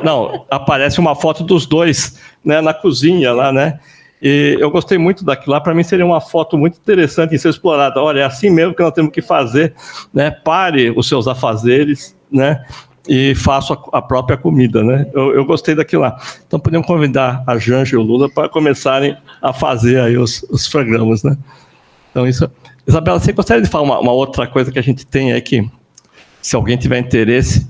Não, aparece uma foto dos dois, né, na cozinha lá, né? E eu gostei muito daquilo lá, para mim seria uma foto muito interessante em ser explorada. Olha, é assim mesmo que nós temos que fazer, né? Pare os seus afazeres, né? E faça a própria comida, né? Eu gostei daquilo lá. Então podemos convidar a Janja e o Lula para começarem a fazer aí os programas, né? Então isso... Isabela, você gostaria de falar uma outra coisa que a gente tem aí que, se alguém tiver interesse,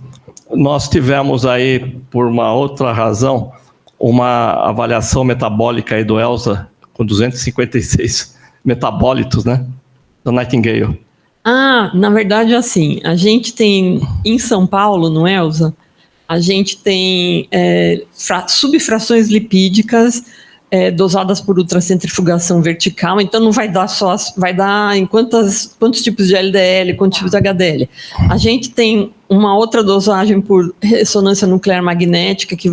nós tivemos aí, por uma outra razão, uma avaliação metabólica aí do ELSA, com 256 metabólitos, né, da Nightingale. Na verdade, assim, a gente tem, em São Paulo, no ELSA, a gente tem subfrações lipídicas dosadas por ultracentrifugação vertical, então não vai dar só, vai dar em quantos tipos de LDL, quantos tipos de HDL. A gente tem uma outra dosagem por ressonância nuclear magnética, que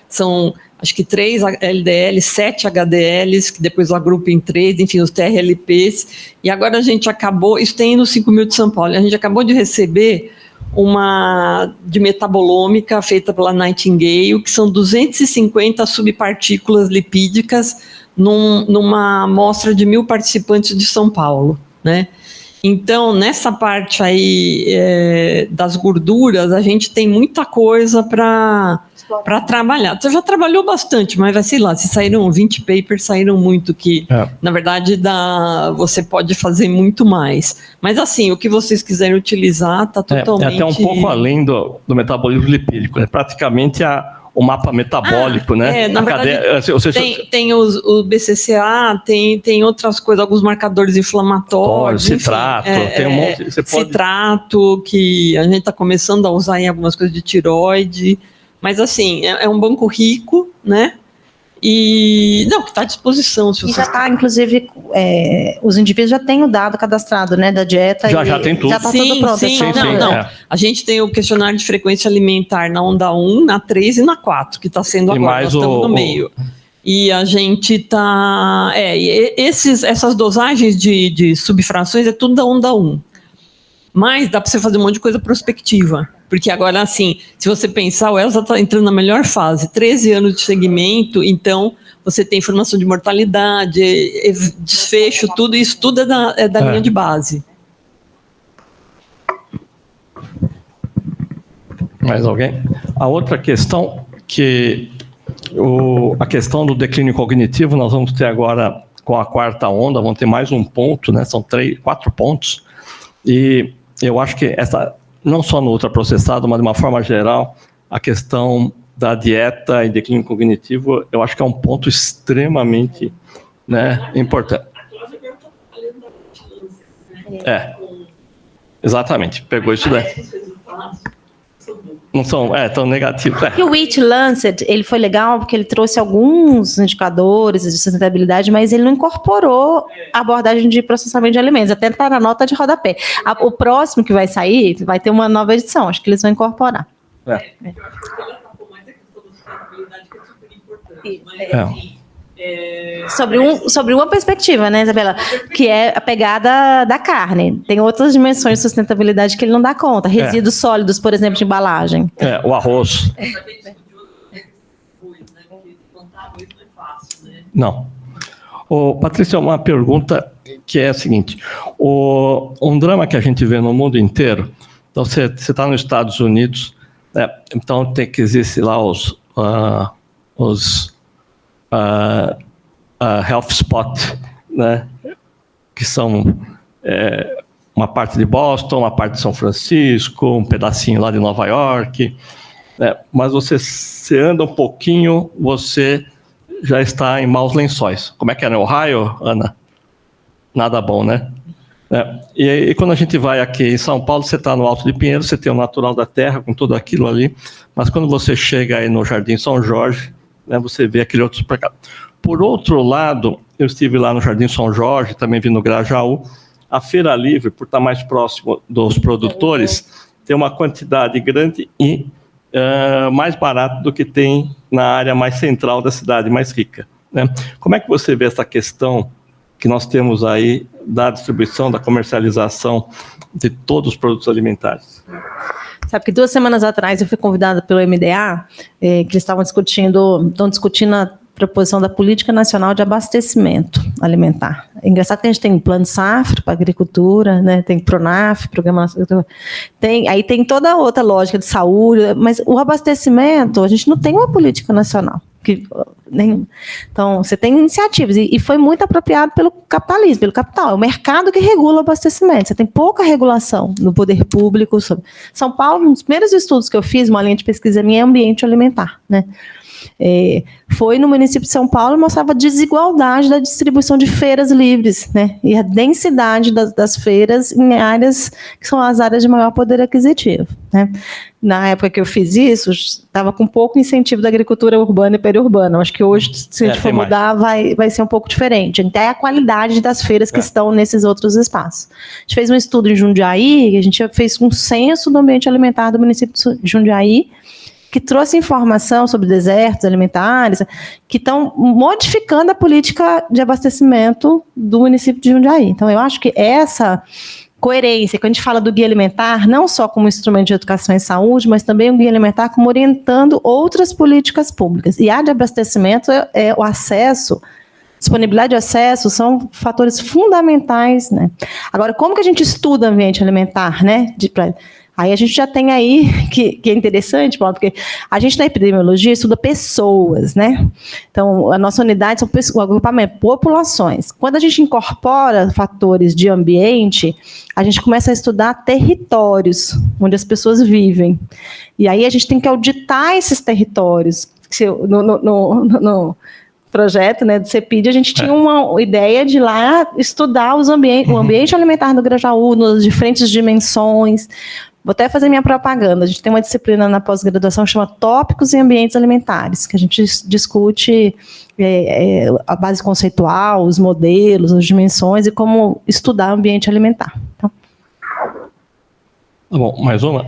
são acho que 3 LDL, 7 HDLs, que depois eu agrupo em 3, enfim, os TRLPs, e agora a gente acabou, isso tem no 5.000 de São Paulo, a gente acabou de receber uma de metabolômica feita pela Nightingale, que são 250 subpartículas lipídicas numa amostra de 1.000 participantes de São Paulo, né? Então, nessa parte aí das gorduras, a gente tem muita coisa para trabalhar. Você já trabalhou bastante, mas sei lá, se saíram 20 papers, saíram muito que, na verdade, você pode fazer muito mais. Mas assim, o que vocês quiserem utilizar está totalmente... É até um pouco além do metabolismo lipídico. É praticamente o mapa metabólico, né? Na verdade, tem o BCCA, tem outras coisas, alguns marcadores inflamatórios. Citrato, tem um monte. Citrato, que a gente está começando a usar em algumas coisas de tireoide. Mas, assim, é um banco rico, né? E, não, que está à disposição. Se e já está, inclusive, os indivíduos já têm o dado cadastrado, né, da dieta. Já tem tudo. Já está tudo pronto. Sim. A gente tem o questionário de frequência alimentar na onda 1, na 3 e na 4, que está sendo agora, nós estamos no meio. E a gente está... essas dosagens de subfrações é tudo da onda 1. Mas dá para você fazer um monte de coisa prospectiva. Porque agora, assim, se você pensar, o Elza está entrando na melhor fase, 13 anos de segmento, então você tem informação de mortalidade, desfecho, tudo isso, tudo é da linha de base. Mais alguém? A outra questão, a questão do declínio cognitivo, nós vamos ter agora, com a quarta onda, vamos ter mais um ponto, né? São 4 pontos, e eu acho que não só no ultraprocessado, mas de uma forma geral, a questão da dieta e declínio cognitivo, eu acho que é um ponto extremamente, né, importante. Exatamente, pegou isso daí. Não são tão negativos. E o Wheat Lancet, ele foi legal porque ele trouxe alguns indicadores de sustentabilidade, mas ele não incorporou a abordagem de processamento de alimentos, até está na nota de rodapé. O próximo que vai sair, vai ter uma nova edição, acho que eles vão incorporar. Eu acho que ela tapou mais a questão da sustentabilidade, que é super importante. Mas, Sobre uma perspectiva, né, Isabela? Que é a pegada da carne. Tem outras dimensões de sustentabilidade que ele não dá conta. Resíduos sólidos, por exemplo, de embalagem. O arroz. Não. Patrícia, uma pergunta que é a seguinte. Um drama que a gente vê no mundo inteiro, então você está nos Estados Unidos, então tem que existir lá os health spot, né, que são uma parte de Boston, uma parte de São Francisco, um pedacinho lá de Nova York, mas você anda um pouquinho, você já está em maus lençóis. Como é que é no Ohio, Ana? Nada bom, né? E quando a gente vai aqui em São Paulo, você está no Alto de Pinheiro, você tem o natural da terra com tudo aquilo ali, mas quando você chega aí no Jardim São Jorge, né, você vê aquele outro supermercado. Por outro lado, eu estive lá no Jardim São Jorge, também vi no Grajaú. A Feira Livre, por estar mais próximo dos produtores, tem uma quantidade grande e mais barato do que tem na área mais central da cidade, mais rica, né? Como é que você vê essa questão que nós temos aí da distribuição, da comercialização de todos os produtos alimentares? Sabe que 2 semanas atrás eu fui convidada pelo MDA, que eles estão discutindo a proposição da Política Nacional de Abastecimento Alimentar. É engraçado que a gente tem um Plano Safra para agricultura, né? Tem Pronaf, Programa Nacional, aí tem toda outra lógica de saúde, mas o abastecimento, a gente não tem uma política nacional. Então, você tem iniciativas, e foi muito apropriado pelo capitalismo, pelo capital. É o mercado que regula o abastecimento. Você tem pouca regulação no poder público. São Paulo, um dos primeiros estudos que eu fiz, uma linha de pesquisa minha, é ambiente alimentar, né? Foi no município de São Paulo e mostrava a desigualdade da distribuição de feiras livres, né? E a densidade das feiras em áreas que são as áreas de maior poder aquisitivo, né? Na época que eu fiz isso, estava com pouco incentivo da agricultura urbana e periurbana. Acho que hoje, se a gente for mudar, vai ser um pouco diferente. Até a qualidade das feiras que estão nesses outros espaços. A gente fez um estudo em Jundiaí, a gente fez um censo do ambiente alimentar do município de Jundiaí, que trouxe informação sobre desertos alimentares, que estão modificando a política de abastecimento do município de Jundiaí. Então, eu acho que essa coerência, quando a gente fala do guia alimentar, não só como instrumento de educação e saúde, mas também o guia alimentar como orientando outras políticas públicas. E a de abastecimento o acesso, disponibilidade de acesso são fatores fundamentais, né? Agora, como que a gente estuda ambiente alimentar, né? Aí a gente já tem aí, que é interessante, Paulo, porque a gente na epidemiologia estuda pessoas, né? Então, a nossa unidade são o agrupamento, populações. Quando a gente incorpora fatores de ambiente, a gente começa a estudar territórios onde as pessoas vivem. E aí a gente tem que auditar esses territórios. No projeto, né, do CEPID, a gente tinha uma ideia de lá estudar o ambiente alimentar do Grajaú, nas diferentes dimensões. Vou até fazer minha propaganda. A gente tem uma disciplina na pós-graduação que chama Tópicos em Ambientes Alimentares, que a gente discute a base conceitual, os modelos, as dimensões e como estudar o ambiente alimentar. Então. Tá bom, mais uma?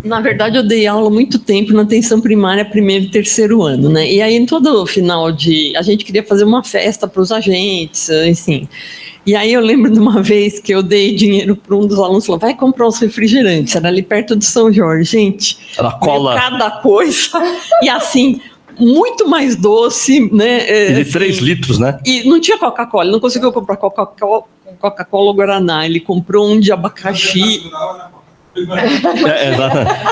Na verdade, eu dei aula há muito tempo na atenção primária, 1º e 3º ano, né? E aí, em todo final a gente queria fazer uma festa para os agentes, assim. E aí eu lembro de uma vez que eu dei dinheiro para um dos alunos, falou, vai comprar uns refrigerantes, era ali perto de São Jorge, gente. Era cola. Cada coisa, e assim, muito mais doce, né? E de 3 litros, né? E não tinha Coca-Cola, ele não conseguiu comprar Coca-Cola ou Guaraná, ele comprou um de abacaxi. Exatamente.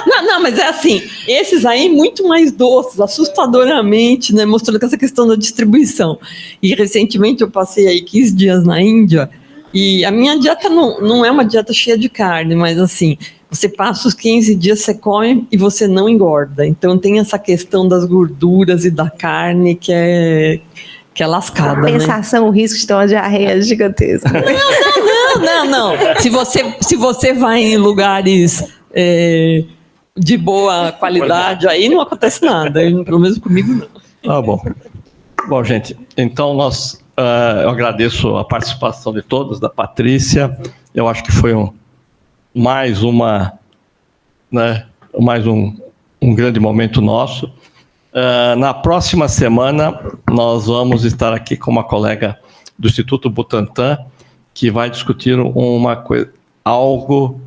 Não, mas é assim, esses aí muito mais doces, assustadoramente, né, mostrando que essa questão da distribuição. E recentemente eu passei aí 15 dias na Índia, e a minha dieta não é uma dieta cheia de carne, mas assim, você passa os 15 dias, você come e você não engorda. Então tem essa questão das gorduras e da carne que é lascada, né? Compensação, o risco de ter uma diarreia gigantesca. Não. Se você vai em lugares de boa qualidade, aí não acontece nada. Pelo menos comigo, não. Tá bom. Bom, gente, então eu agradeço a participação de todos, da Patrícia. Eu acho que foi mais um grande momento nosso. Na próxima semana, nós vamos estar aqui com uma colega do Instituto Butantan, que vai discutir algo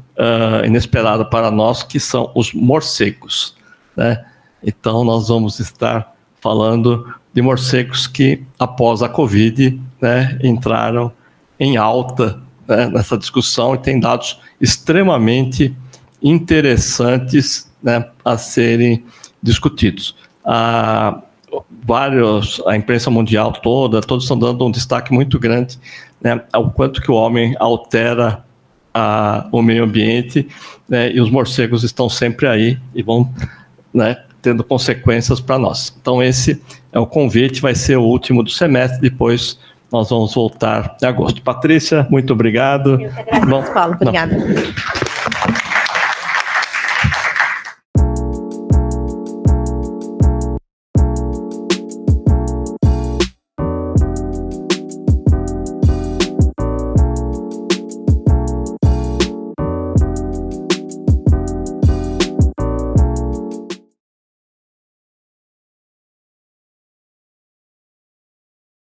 inesperado para nós, que são os morcegos, né? Então, nós vamos estar falando de morcegos que, após a Covid, né, entraram em alta, né, nessa discussão, e tem dados extremamente interessantes, né, a serem discutidos. A imprensa mundial todos estão dando um destaque muito grande, né, ao quanto que o homem altera o meio ambiente, né, e os morcegos estão sempre aí e vão, né, tendo consequências para nós. Então esse é o convite, vai ser o último do semestre, depois nós vamos voltar em agosto. Patrícia, muito obrigado. Eu que agradeço, Paulo. Obrigada.